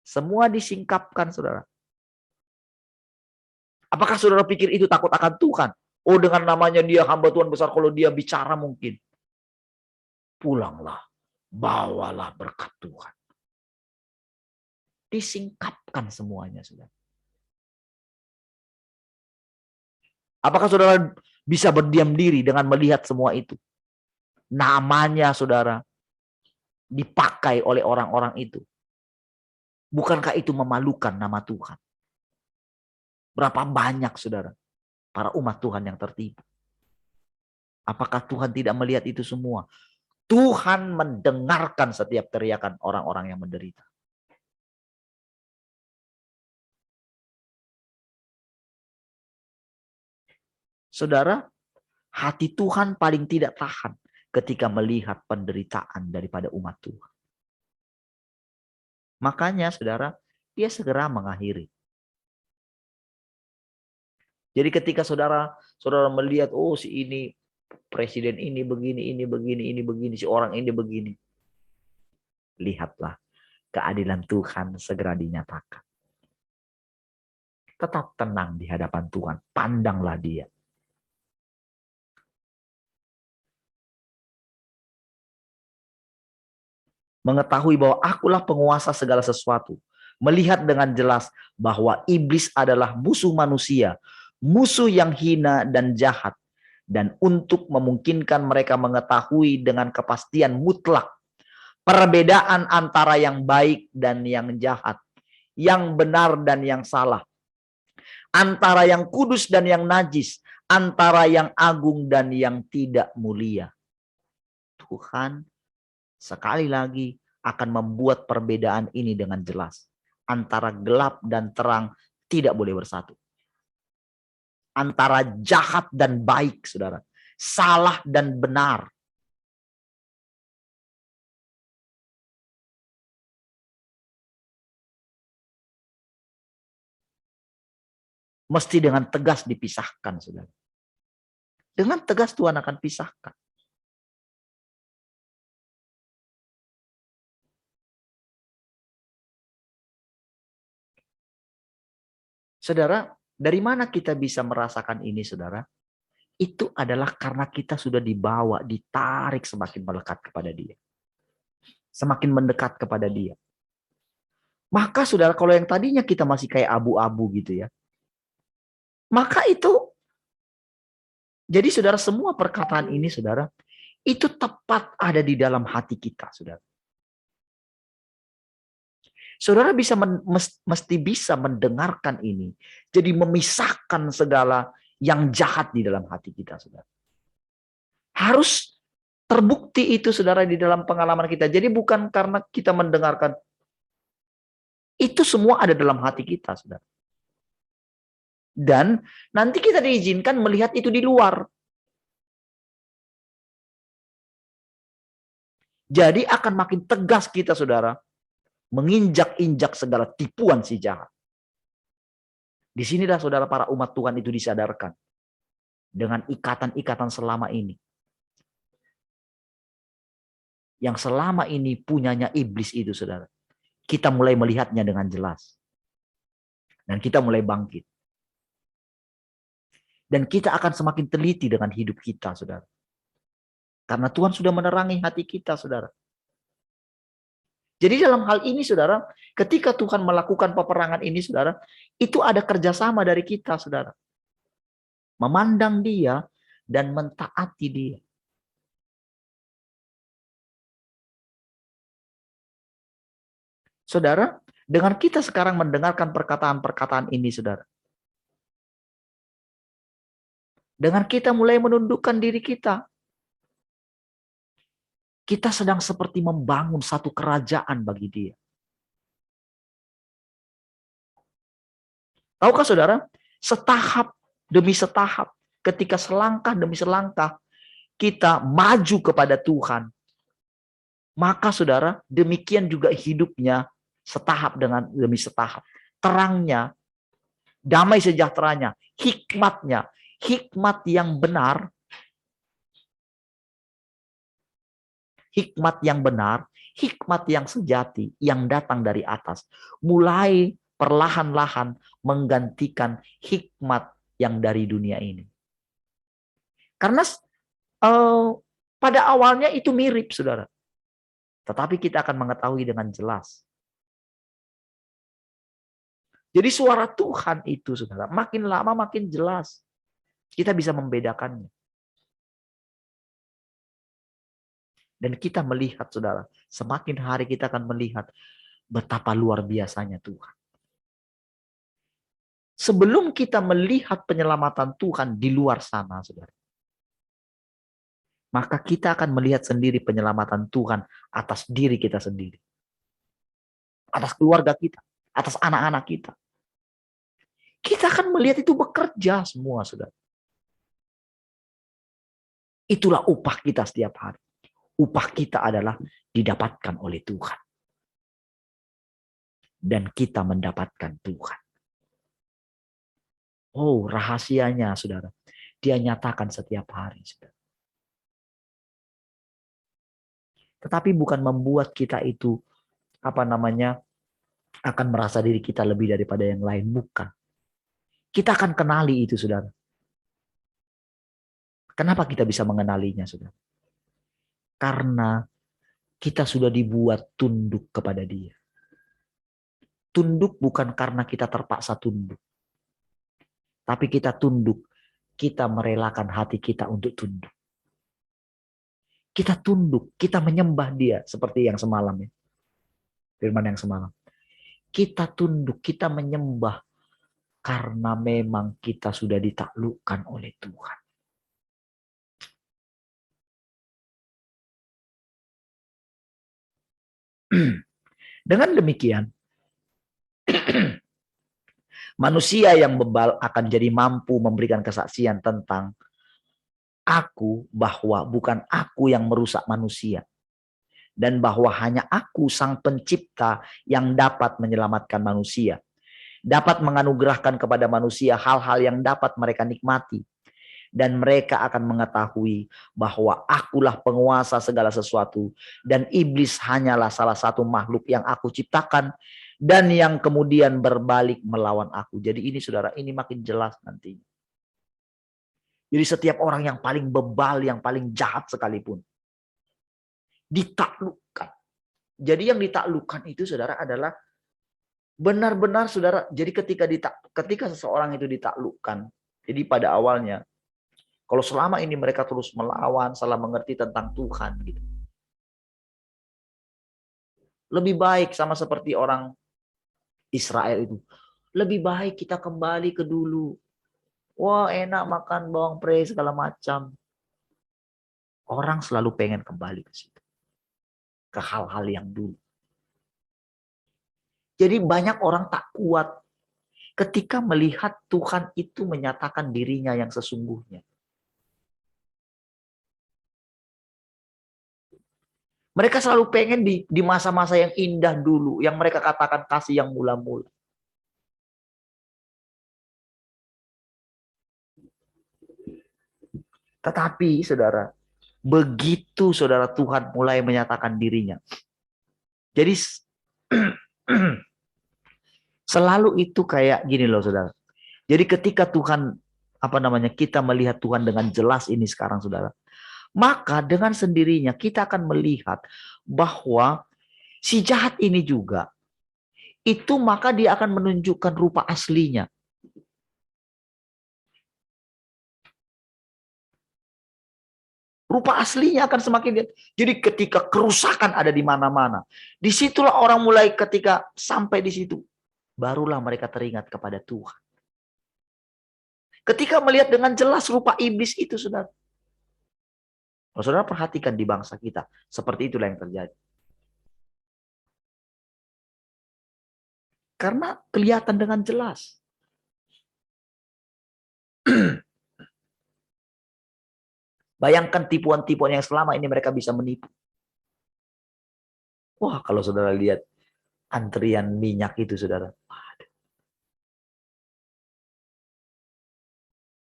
Semua disingkapkan, saudara. Apakah saudara pikir itu takut akan Tuhan? Oh, dengan namanya dia hamba Tuhan besar, kalau dia bicara mungkin. Pulanglah, bawalah berkat Tuhan. Disingkapkan semuanya, saudara. Apakah saudara bisa berdiam diri dengan melihat semua itu? Namanya, saudara, dipakai oleh orang-orang itu. Bukankah itu memalukan nama Tuhan? Berapa banyak, saudara, para umat Tuhan yang tertipu? Apakah Tuhan tidak melihat itu semua? Tuhan mendengarkan setiap teriakan orang-orang yang menderita. Saudara, hati Tuhan paling tidak tahan ketika melihat penderitaan daripada umat Tuhan. Makanya, saudara, dia segera mengakhiri. Jadi ketika saudara melihat, oh si ini, presiden ini begini, si orang ini begini. Lihatlah, keadilan Tuhan segera dinyatakan. Tetap tenang di hadapan Tuhan, pandanglah dia. Mengetahui bahwa akulah penguasa segala sesuatu. Melihat dengan jelas bahwa iblis adalah musuh manusia, musuh yang hina dan jahat. Dan untuk memungkinkan mereka mengetahui dengan kepastian mutlak perbedaan antara yang baik dan yang jahat, yang benar dan yang salah, antara yang kudus dan yang najis, antara yang agung dan yang tidak mulia. Tuhan sekali lagi akan membuat perbedaan ini dengan jelas. Antara gelap dan terang tidak boleh bersatu. Antara jahat dan baik, saudara. Salah dan benar. Mesti dengan tegas dipisahkan, saudara. Dengan tegas Tuhan akan pisahkan. Saudara, dari mana kita bisa merasakan ini, saudara? Itu adalah karena kita sudah dibawa, ditarik semakin melekat kepada dia. Semakin mendekat kepada dia. Maka saudara, kalau yang tadinya kita masih kayak abu-abu gitu ya. Maka itu, jadi saudara, semua perkataan ini saudara, itu tepat ada di dalam hati kita, saudara. Saudara mesti bisa mendengarkan ini. Jadi memisahkan segala yang jahat di dalam hati kita, saudara. Harus terbukti itu, saudara, di dalam pengalaman kita. Jadi bukan karena kita mendengarkan. Itu semua ada dalam hati kita, saudara. Dan nanti kita diizinkan melihat itu di luar. Jadi akan makin tegas kita, saudara, menginjak-injak segala tipuan si jahat. Di sinilah saudara para umat Tuhan itu disadarkan. Dengan ikatan-ikatan selama ini. Yang selama ini punyanya iblis itu saudara. Kita mulai melihatnya dengan jelas. Dan kita mulai bangkit. Dan kita akan semakin teliti dengan hidup kita saudara. Karena Tuhan sudah menerangi hati kita saudara. Jadi dalam hal ini saudara, ketika Tuhan melakukan peperangan ini saudara, itu ada kerjasama dari kita saudara. Memandang dia dan mentaati dia. Saudara, dengan kita sekarang mendengarkan perkataan-perkataan ini saudara. Dengan kita mulai menundukkan diri kita. Kita sedang seperti membangun satu kerajaan bagi dia. Tahukah saudara, setahap demi setahap, ketika selangkah demi selangkah, kita maju kepada Tuhan. Maka saudara, demikian juga hidupnya setahap demi setahap. Terangnya, damai sejahteranya, hikmatnya, hikmat yang benar, hikmat yang benar, hikmat yang sejati, yang datang dari atas. Mulai perlahan-lahan menggantikan hikmat yang dari dunia ini. Karena pada awalnya itu mirip, saudara. Tetapi kita akan mengetahui dengan jelas. Jadi suara Tuhan itu, saudara, makin lama makin jelas. Kita bisa membedakannya. Dan kita melihat, saudara, semakin hari kita akan melihat betapa luar biasanya Tuhan. Sebelum kita melihat penyelamatan Tuhan di luar sana, saudara, maka kita akan melihat sendiri penyelamatan Tuhan atas diri kita sendiri. Atas keluarga kita, atas anak-anak kita. Kita akan melihat itu bekerja semua, saudara. Itulah upah kita setiap hari. Upah kita adalah didapatkan oleh Tuhan. Dan kita mendapatkan Tuhan. Oh, rahasianya, saudara. Dia nyatakan setiap hari, saudara. Tetapi bukan membuat kita itu, akan merasa diri kita lebih daripada yang lain. Bukan. Kita akan kenali itu, saudara. Kenapa kita bisa mengenalinya, saudara? Karena kita sudah dibuat tunduk kepada dia. Tunduk bukan karena kita terpaksa tunduk. Tapi kita tunduk, kita merelakan hati kita untuk tunduk. Kita tunduk, kita menyembah dia seperti yang semalam ya. Firman yang semalam. Kita tunduk, kita menyembah karena memang kita sudah ditaklukkan oleh Tuhan. Dengan demikian, manusia yang bebal akan jadi mampu memberikan kesaksian tentang aku, bahwa bukan aku yang merusak manusia. Dan bahwa hanya aku sang pencipta yang dapat menyelamatkan manusia. Dapat menganugerahkan kepada manusia hal-hal yang dapat mereka nikmati. Dan mereka akan mengetahui bahwa akulah penguasa segala sesuatu. Dan iblis hanyalah salah satu makhluk yang aku ciptakan. Dan yang kemudian berbalik melawan aku. Jadi ini saudara, ini makin jelas nantinya. Jadi setiap orang yang paling bebal, yang paling jahat sekalipun. Ditaklukkan. Jadi yang ditaklukkan itu saudara adalah benar-benar saudara. Jadi ketika seseorang itu ditaklukkan. Jadi pada awalnya. Kalau selama ini mereka terus melawan, salah mengerti tentang Tuhan. Gitu. Lebih baik sama seperti orang Israel itu. Lebih baik kita kembali ke dulu. Wah enak makan bawang pre segala macam. Orang selalu pengen kembali ke situ. Ke hal-hal yang dulu. Jadi banyak orang tak kuat ketika melihat Tuhan itu menyatakan dirinya yang sesungguhnya. Mereka selalu pengen di masa-masa yang indah dulu, yang mereka katakan kasih yang mula-mula. Tetapi saudara, begitu saudara Tuhan mulai menyatakan dirinya. Jadi selalu itu kayak gini loh saudara. Jadi ketika Tuhan kita melihat Tuhan dengan jelas ini sekarang saudara, maka dengan sendirinya kita akan melihat bahwa si jahat ini juga itu maka dia akan menunjukkan rupa aslinya. Rupa aslinya akan semakin lihat. Jadi ketika kerusakan ada di mana-mana, disitulah orang mulai ketika sampai di situ, barulah mereka teringat kepada Tuhan. Ketika melihat dengan jelas rupa iblis itu, saudara. Kalau saudara perhatikan di bangsa kita, seperti itulah yang terjadi. Karena kelihatan dengan jelas. Bayangkan tipuan-tipuan yang selama ini mereka bisa menipu. Wah, kalau saudara lihat antrian minyak itu, saudara.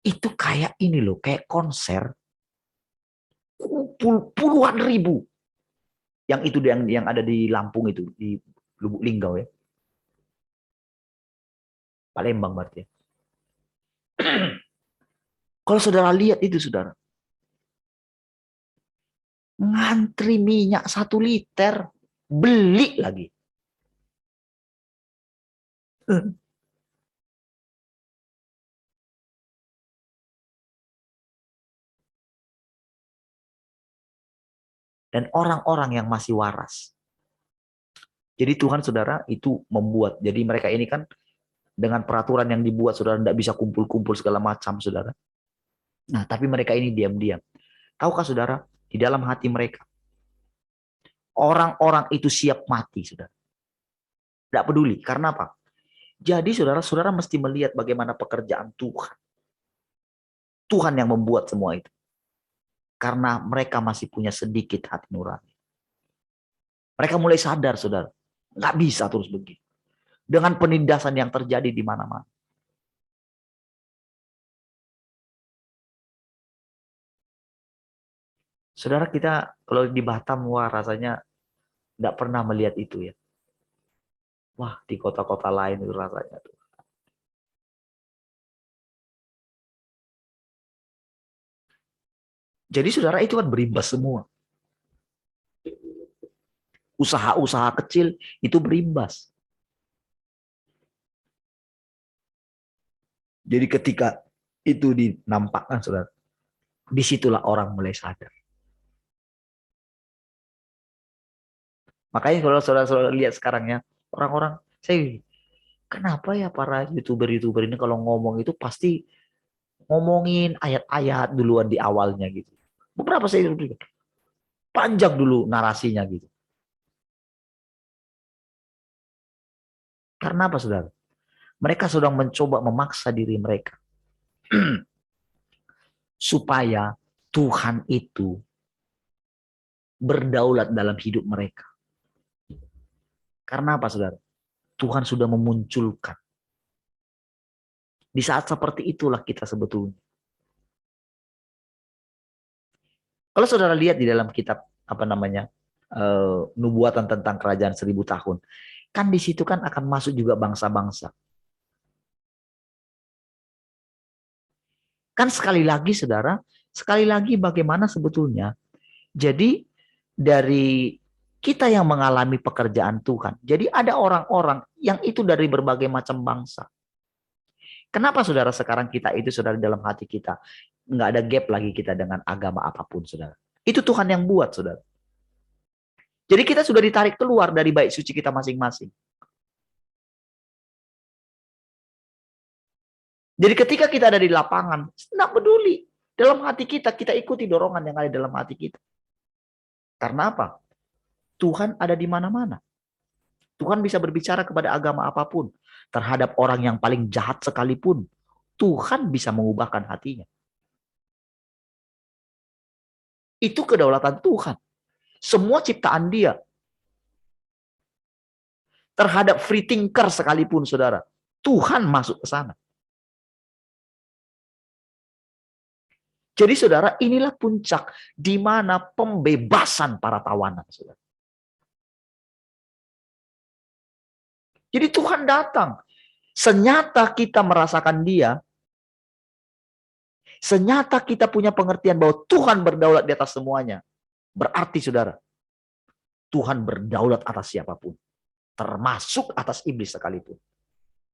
Itu kayak ini loh, kayak konser. Puluhan ribu. Yang itu yang ada di Lampung itu, di Lubuk Linggau ya. Palembang berarti ya. Kalau saudara lihat itu, saudara. Ngantri minyak 1 liter. Beli lagi. Dan orang-orang yang masih waras. Jadi Tuhan saudara itu membuat. Jadi mereka ini kan dengan peraturan yang dibuat saudara tidak bisa kumpul-kumpul segala macam saudara. Nah tapi mereka ini diam-diam. Tahukah saudara di dalam hati mereka orang-orang itu siap mati saudara. Tidak peduli. Karena apa? Jadi saudara-saudara mesti melihat bagaimana pekerjaan Tuhan. Tuhan yang membuat semua itu. Karena mereka masih punya sedikit hati nurani. Mereka mulai sadar saudara. Nggak bisa terus begitu. Dengan penindasan yang terjadi di mana-mana. Saudara kita kalau di Batam, wah rasanya nggak pernah melihat itu ya. Wah di kota-kota lain itu rasanya tuh. Jadi saudara itu kan berimbas semua. Usaha-usaha kecil itu berimbas. Jadi ketika itu dinampakkan saudara, disitulah orang mulai sadar. Makanya kalau saudara-saudara lihat sekarang ya, orang-orang, kenapa ya para YouTuber-YouTuber ini kalau ngomong itu pasti ngomongin ayat-ayat duluan di awalnya gitu. Beberapa saya panjang dulu narasinya gitu. Karena apa saudara? Mereka sedang mencoba memaksa diri mereka. Supaya Tuhan itu berdaulat dalam hidup mereka. Karena apa saudara? Tuhan sudah memunculkan. Di saat seperti itulah kita sebetulnya. Kalau saudara lihat di dalam kitab nubuatan tentang kerajaan 1000 tahun, kan di situ kan akan masuk juga bangsa-bangsa. Kan sekali lagi saudara, sekali lagi bagaimana sebetulnya. Jadi dari kita yang mengalami pekerjaan Tuhan. Jadi ada orang-orang yang itu dari berbagai macam bangsa. Kenapa saudara sekarang kita itu saudara dalam hati kita nggak ada gap lagi kita dengan agama apapun saudara. Itu Tuhan yang buat saudara. Jadi kita sudah ditarik keluar dari bait suci kita masing-masing. Jadi ketika kita ada di lapangan, tidak peduli. Dalam hati kita, kita ikuti dorongan yang ada dalam hati kita. Karena apa? Tuhan ada di mana-mana. Tuhan bisa berbicara kepada agama apapun. Terhadap orang yang paling jahat sekalipun. Tuhan bisa mengubahkan hatinya. Itu kedaulatan Tuhan. Semua ciptaan Dia. Terhadap free thinker sekalipun, saudara. Tuhan masuk ke sana. Jadi saudara, inilah puncak di mana pembebasan para tawanan, saudara. Jadi Tuhan datang. Senyata kita merasakan dia, senyata kita punya pengertian bahwa Tuhan berdaulat di atas semuanya. Berarti saudara, Tuhan berdaulat atas siapapun. Termasuk atas iblis sekalipun.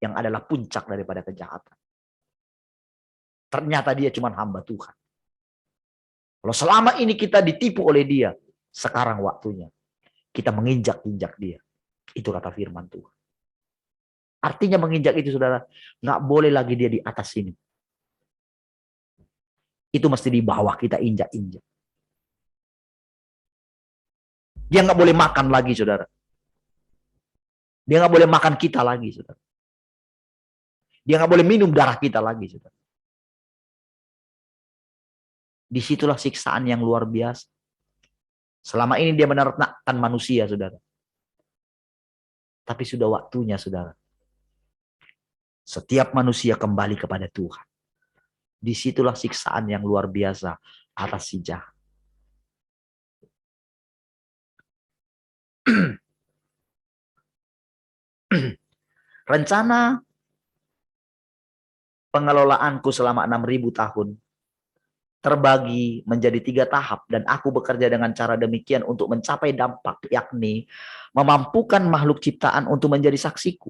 Yang adalah puncak daripada kejahatan. Ternyata dia cuma hamba Tuhan. Kalau selama ini kita ditipu oleh dia, sekarang waktunya kita menginjak-injak dia. Itu kata firman Tuhan. Artinya menginjak itu saudara, nggak boleh lagi dia di atas sini. Itu mesti di bawah kita injak-injak. Dia nggak boleh makan lagi saudara. Dia nggak boleh makan kita lagi saudara. Dia nggak boleh minum darah kita lagi saudara. Disitulah siksaan yang luar biasa. Selama ini dia menertakkan manusia saudara. Tapi sudah waktunya saudara. Setiap manusia kembali kepada Tuhan. Disitulah siksaan yang luar biasa atas si jahat. Rencana pengelolaanku selama 6.000 tahun terbagi menjadi 3 tahap dan aku bekerja dengan cara demikian untuk mencapai dampak, yakni memampukan makhluk ciptaan untuk menjadi saksiku,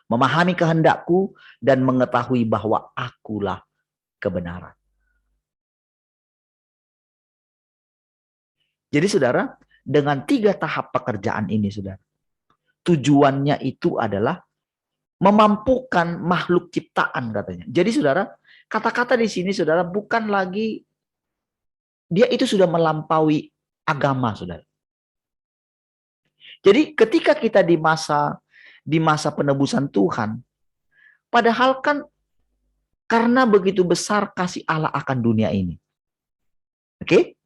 memahami kehendakku, dan mengetahui bahwa akulah kebenaran. Jadi saudara, dengan 3 tahap pekerjaan ini saudara, tujuannya itu adalah memampukan makhluk ciptaan katanya. Jadi saudara, kata-kata di sini saudara bukan lagi dia itu sudah melampaui agama saudara. Jadi ketika kita di masa penebusan Tuhan, padahal kan karena begitu besar kasih Allah akan dunia ini. Oke?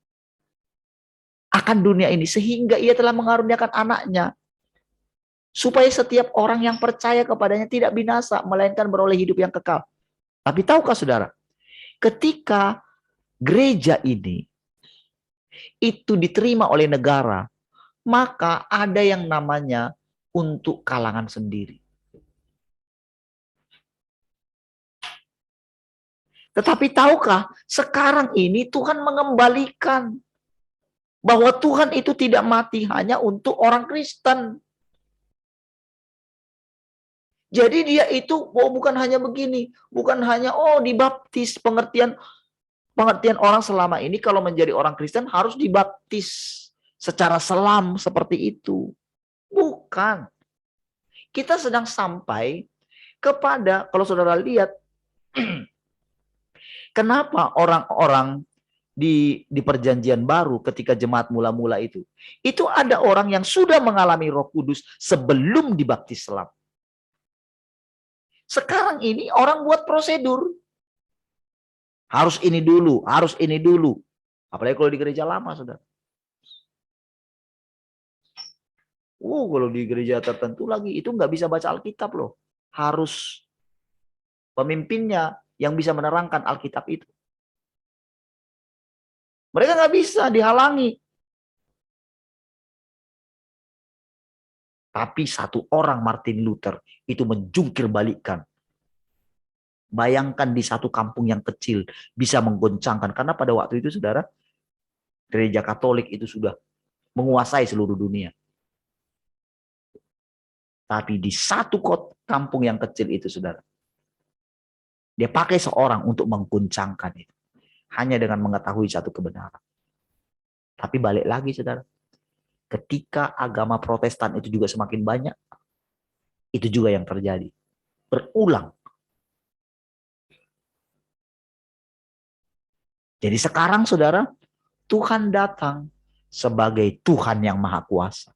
Akan dunia ini sehingga ia telah mengaruniakan anaknya supaya setiap orang yang percaya kepadanya tidak binasa melainkan beroleh hidup yang kekal. Tapi tahukah saudara, ketika gereja ini itu diterima oleh negara, maka ada yang namanya untuk kalangan sendiri. Tetapi tahukah, sekarang ini Tuhan mengembalikan bahwa Tuhan itu tidak mati hanya untuk orang Kristen. Jadi dia itu bukan hanya begini, bukan hanya dibaptis, pengertian orang selama ini kalau menjadi orang Kristen harus dibaptis secara selam seperti itu. Bukan. Kita sedang sampai kepada, kalau saudara lihat, kenapa orang-orang di perjanjian baru ketika jemaat mula-mula itu ada orang yang sudah mengalami Roh Kudus sebelum dibaptis selam. Sekarang ini orang buat prosedur. Harus ini dulu, harus ini dulu. Apalagi kalau di gereja lama, saudara. Kalau di gereja tertentu lagi, itu nggak bisa baca Alkitab loh. Harus pemimpinnya yang bisa menerangkan Alkitab itu. Mereka nggak bisa, dihalangi. Tapi satu orang Martin Luther itu menjungkir balikkan. Bayangkan di satu kampung yang kecil bisa menggoncangkan. Karena pada waktu itu saudara, gereja Katolik itu sudah menguasai seluruh dunia. Tapi di satu kampung yang kecil itu saudara, dia pakai seorang untuk menggoncangkan itu. Hanya dengan mengetahui satu kebenaran. Tapi balik lagi saudara, ketika agama Protestan itu juga semakin banyak, itu juga yang terjadi. Berulang. Jadi sekarang saudara, Tuhan datang sebagai Tuhan yang Maha Kuasa.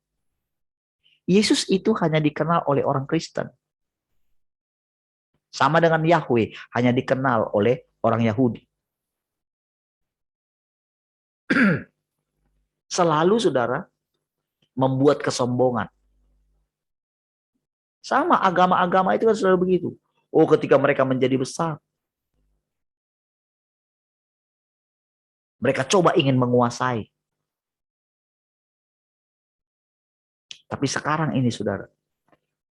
Yesus itu hanya dikenal oleh orang Kristen. Sama dengan Yahweh, hanya dikenal oleh orang Yahudi. Selalu saudara, membuat kesombongan. Sama agama-agama itu kan selalu begitu. Ketika mereka menjadi besar, Mereka coba ingin menguasai. Tapi sekarang ini saudara,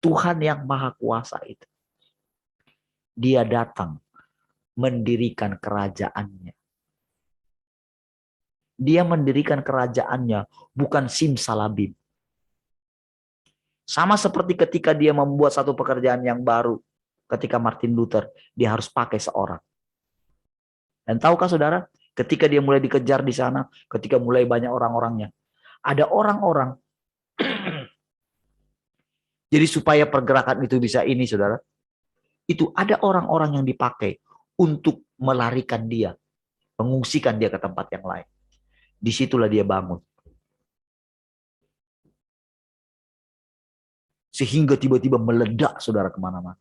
Tuhan yang Maha Kuasa itu, Dia datang mendirikan kerajaannya. Dia mendirikan kerajaannya bukan simsalabim. Sama seperti ketika dia membuat satu pekerjaan yang baru. Ketika Martin Luther, dia harus pakai seorang. Dan tahukah saudara, ketika dia mulai dikejar di sana, ketika mulai banyak orang-orangnya, ada orang-orang. Jadi supaya pergerakan itu bisa ini saudara, itu ada orang-orang yang dipakai untuk melarikan dia, mengungsikan dia ke tempat yang lain. Disitulah dia bangun. Sehingga tiba-tiba meledak saudara kemana-mana.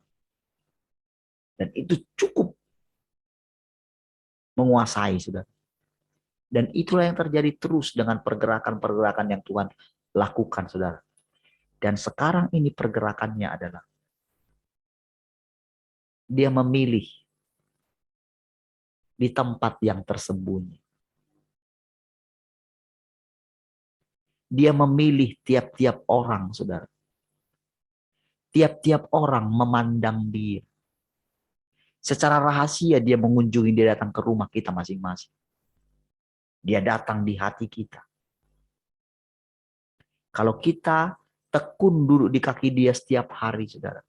Dan itu cukup menguasai saudara. Dan itulah yang terjadi terus dengan pergerakan-pergerakan yang Tuhan lakukan saudara. Dan sekarang ini pergerakannya adalah dia memilih di tempat yang tersembunyi. Dia memilih tiap-tiap orang saudara. Tiap-tiap orang memandang dia. Secara rahasia dia mengunjungi, dia datang ke rumah kita masing-masing. Dia datang di hati kita. Kalau kita tekun duduk di kaki dia setiap hari, saudara,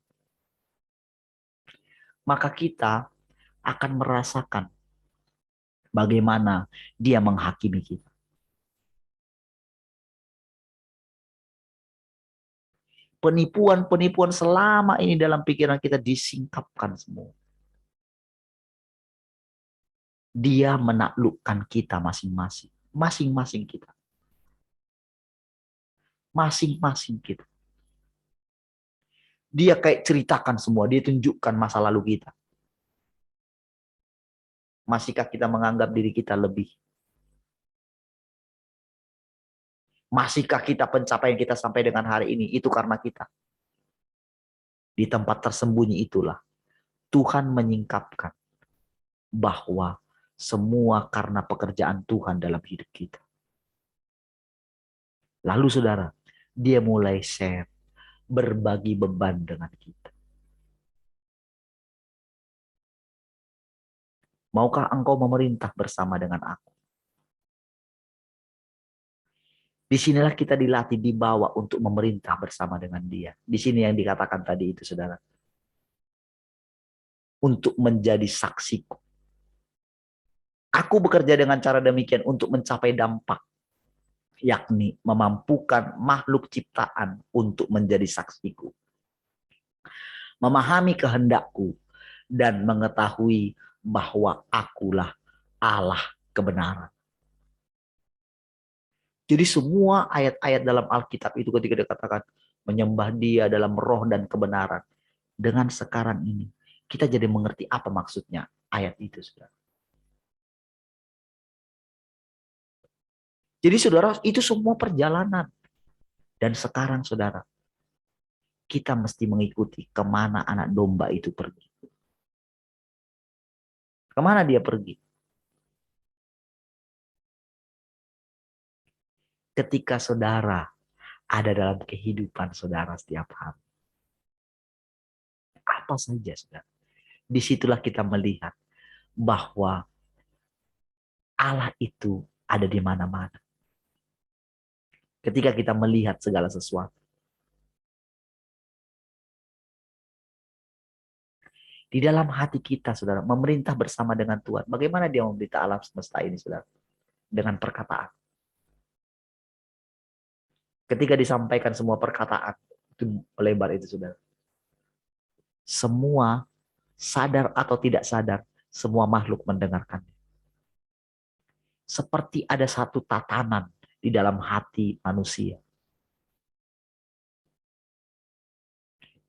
maka kita akan merasakan bagaimana dia menghakimi kita. Penipuan-penipuan selama ini dalam pikiran kita disingkapkan semua. Dia menaklukkan kita masing-masing. Masing-masing kita. Masing-masing kita. Dia kayak ceritakan semua. Dia tunjukkan masa lalu kita. Masihkah kita menganggap diri kita lebih? Masihkah kita pencapaian kita sampai dengan hari ini? Itu karena kita. Di tempat tersembunyi itulah Tuhan menyingkapkan bahwa semua karena pekerjaan Tuhan dalam hidup kita. Lalu saudara, dia mulai share, berbagi beban dengan kita. Maukah engkau memerintah bersama dengan aku? Disinilah kita dilatih, dibawa untuk memerintah bersama dengan dia. Di sini yang dikatakan tadi itu saudara. Untuk menjadi saksiku. Aku bekerja dengan cara demikian untuk mencapai dampak. Yakni memampukan makhluk ciptaan untuk menjadi saksiku. Memahami kehendakku dan mengetahui bahwa akulah Allah kebenaran. Jadi semua ayat-ayat dalam Alkitab itu ketika dikatakan menyembah dia dalam roh dan kebenaran. Dengan sekarang ini kita jadi mengerti apa maksudnya ayat itu saudara. Jadi saudara itu semua perjalanan. Dan sekarang saudara kita mesti mengikuti kemana anak domba itu pergi. Kemana dia pergi? Ketika saudara ada dalam kehidupan saudara setiap hari. Apa saja saudara. Disitulah kita melihat bahwa Allah itu ada di mana-mana. Ketika kita melihat segala sesuatu. Di dalam hati kita saudara, memerintah bersama dengan Tuhan. Bagaimana dia memerintah alam semesta ini saudara? Dengan perkataan. Ketika disampaikan semua perkataan, itu melebar itu saudara. Semua sadar atau tidak sadar, semua makhluk mendengarkannya. Seperti ada satu tatanan di dalam hati manusia.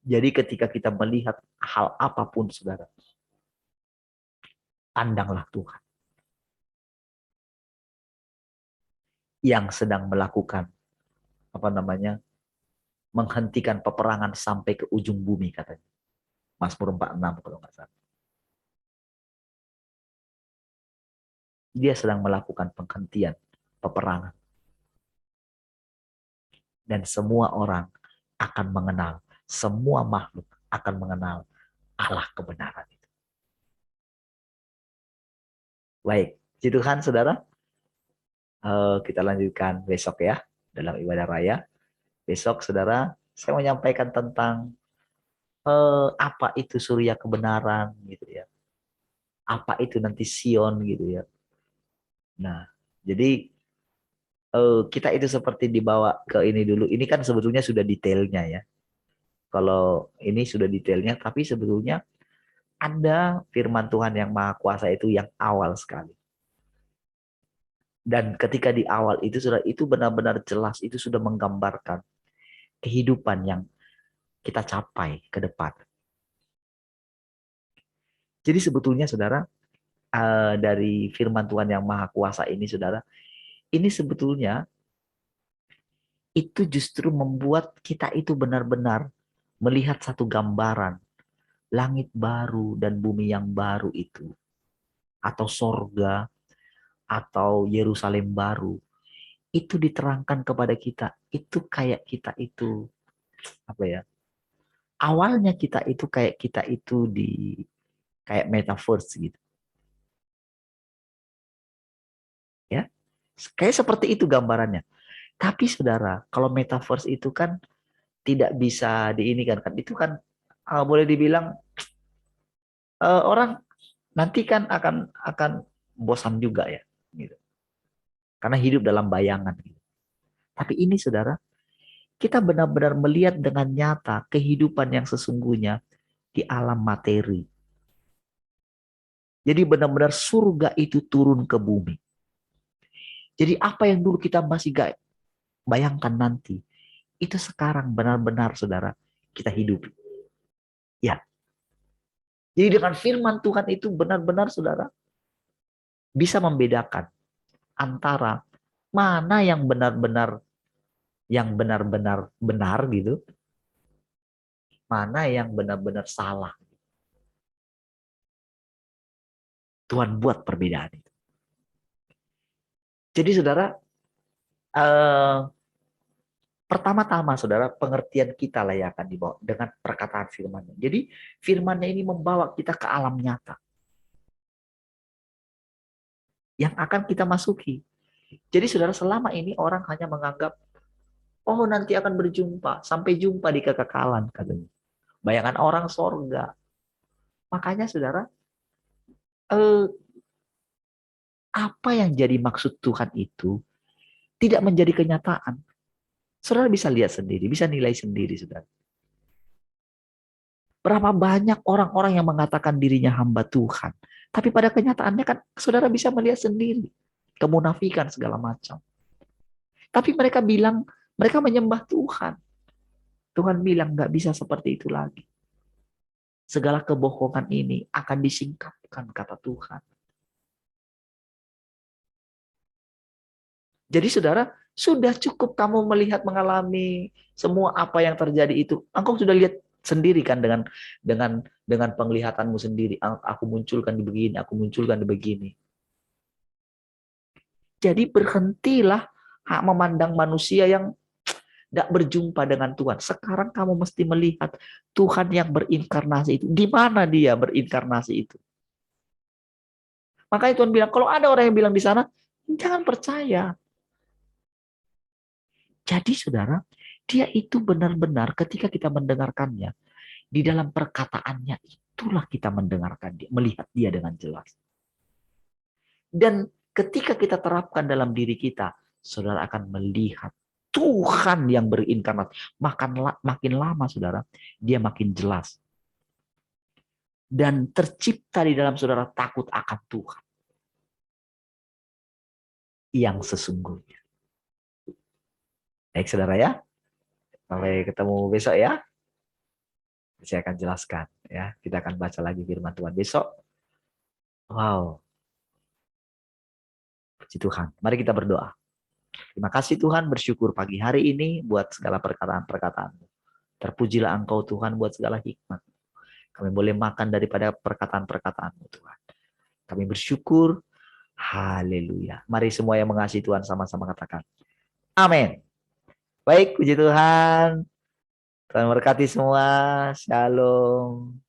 Jadi ketika kita melihat hal apapun saudara, pandanglah Tuhan. Yang sedang melakukan menghentikan peperangan sampai ke ujung bumi katanya. Mazmur 46 kalau nggak salah. dia sedang melakukan penghentian peperangan. Dan semua orang akan mengenal, semua makhluk akan mengenal Allah kebenaran itu. Baik, puji Tuhan saudara. Kita lanjutkan besok ya dalam ibadah raya. Besok saudara, saya mau menyampaikan tentang apa itu surya kebenaran gitu ya. Apa itu nanti Sion gitu ya. Nah, jadi kita itu seperti dibawa ke ini dulu. Ini kan sebetulnya sudah detailnya ya. Kalau ini sudah detailnya, tapi sebetulnya ada firman Tuhan yang Maha Kuasa itu yang awal sekali. Dan ketika di awal itu sudah itu benar-benar jelas, itu sudah menggambarkan kehidupan yang kita capai ke depan. Jadi sebetulnya saudara, dari firman Tuhan yang Maha Kuasa ini saudara, ini sebetulnya itu justru membuat kita itu benar-benar melihat satu gambaran langit baru dan bumi yang baru itu, atau sorga, atau Yerusalem baru, itu diterangkan kepada kita. Itu kayak kita itu, apa ya, awalnya kita itu kayak kita itu di kayak metaverse gitu. Ya, kayak seperti itu gambarannya. Tapi saudara, kalau metaverse itu kan tidak bisa diinikan kan. Itu kan boleh dibilang orang nanti kan akan bosan juga ya gitu. Karena hidup dalam bayangan gitu. Tapi ini saudara, kita benar-benar melihat dengan nyata kehidupan yang sesungguhnya di alam materi. Jadi benar-benar surga itu turun ke bumi. Jadi apa yang dulu kita masih gak bayangkan nanti, itu sekarang benar-benar saudara kita hidupi. Ya. Jadi dengan firman Tuhan itu benar-benar saudara bisa membedakan antara mana yang benar-benar benar gitu, mana yang benar-benar salah. Tuhan buat perbedaan itu. Jadi saudara, pertama-tama saudara, pengertian kita lah yang akan dibawa dengan perkataan firman-Nya. Jadi firman-Nya ini membawa kita ke alam nyata yang akan kita masuki. Jadi saudara, selama ini orang hanya menganggap, oh nanti akan berjumpa, sampai jumpa di kekekalan katanya. Bayangan orang sorga. Makanya saudara, apa yang jadi maksud Tuhan itu tidak menjadi kenyataan. Saudara bisa lihat sendiri, bisa nilai sendiri saudara. Berapa banyak orang-orang yang mengatakan dirinya hamba Tuhan. Tapi pada kenyataannya kan saudara bisa melihat sendiri. Kemunafikan segala macam. Tapi mereka bilang, mereka menyembah Tuhan. Tuhan bilang nggak bisa seperti itu lagi. Segala kebohongan ini akan disingkapkan kata Tuhan. Jadi saudara, sudah cukup kamu melihat mengalami semua apa yang terjadi itu. Engkau sudah lihat sendiri kan dengan penglihatanmu sendiri. Aku munculkan di begini, aku munculkan di begini. Jadi berhentilah memandang manusia yang tidak berjumpa dengan Tuhan. Sekarang kamu mesti melihat Tuhan yang berinkarnasi itu. Di mana dia berinkarnasi itu? Makanya Tuhan bilang, kalau ada orang yang bilang di sana, jangan percaya. Jadi saudara, dia itu benar-benar ketika kita mendengarkannya, di dalam perkataannya itulah kita mendengarkan dia, melihat dia dengan jelas. Dan ketika kita terapkan dalam diri kita, saudara akan melihat Tuhan yang berinkarnasi. Makin lama saudara, dia makin jelas. Dan tercipta di dalam saudara takut akan Tuhan yang sesungguhnya. Baik saudara ya, sampai ketemu besok ya. Saya akan jelaskan ya. Kita akan baca lagi firman Tuhan besok. Wow. Puji Tuhan. Mari kita berdoa. Terima kasih Tuhan, bersyukur pagi hari ini buat segala perkataan-perkataan-Mu. Terpujilah Engkau Tuhan buat segala hikmat. Kami boleh makan daripada perkataan-perkataan-Mu Tuhan. Kami bersyukur Haleluya. Mari semua yang mengasihi Tuhan sama-sama katakan. Amin. Baik, puji Tuhan. Tuhan berkati semua. Shalom.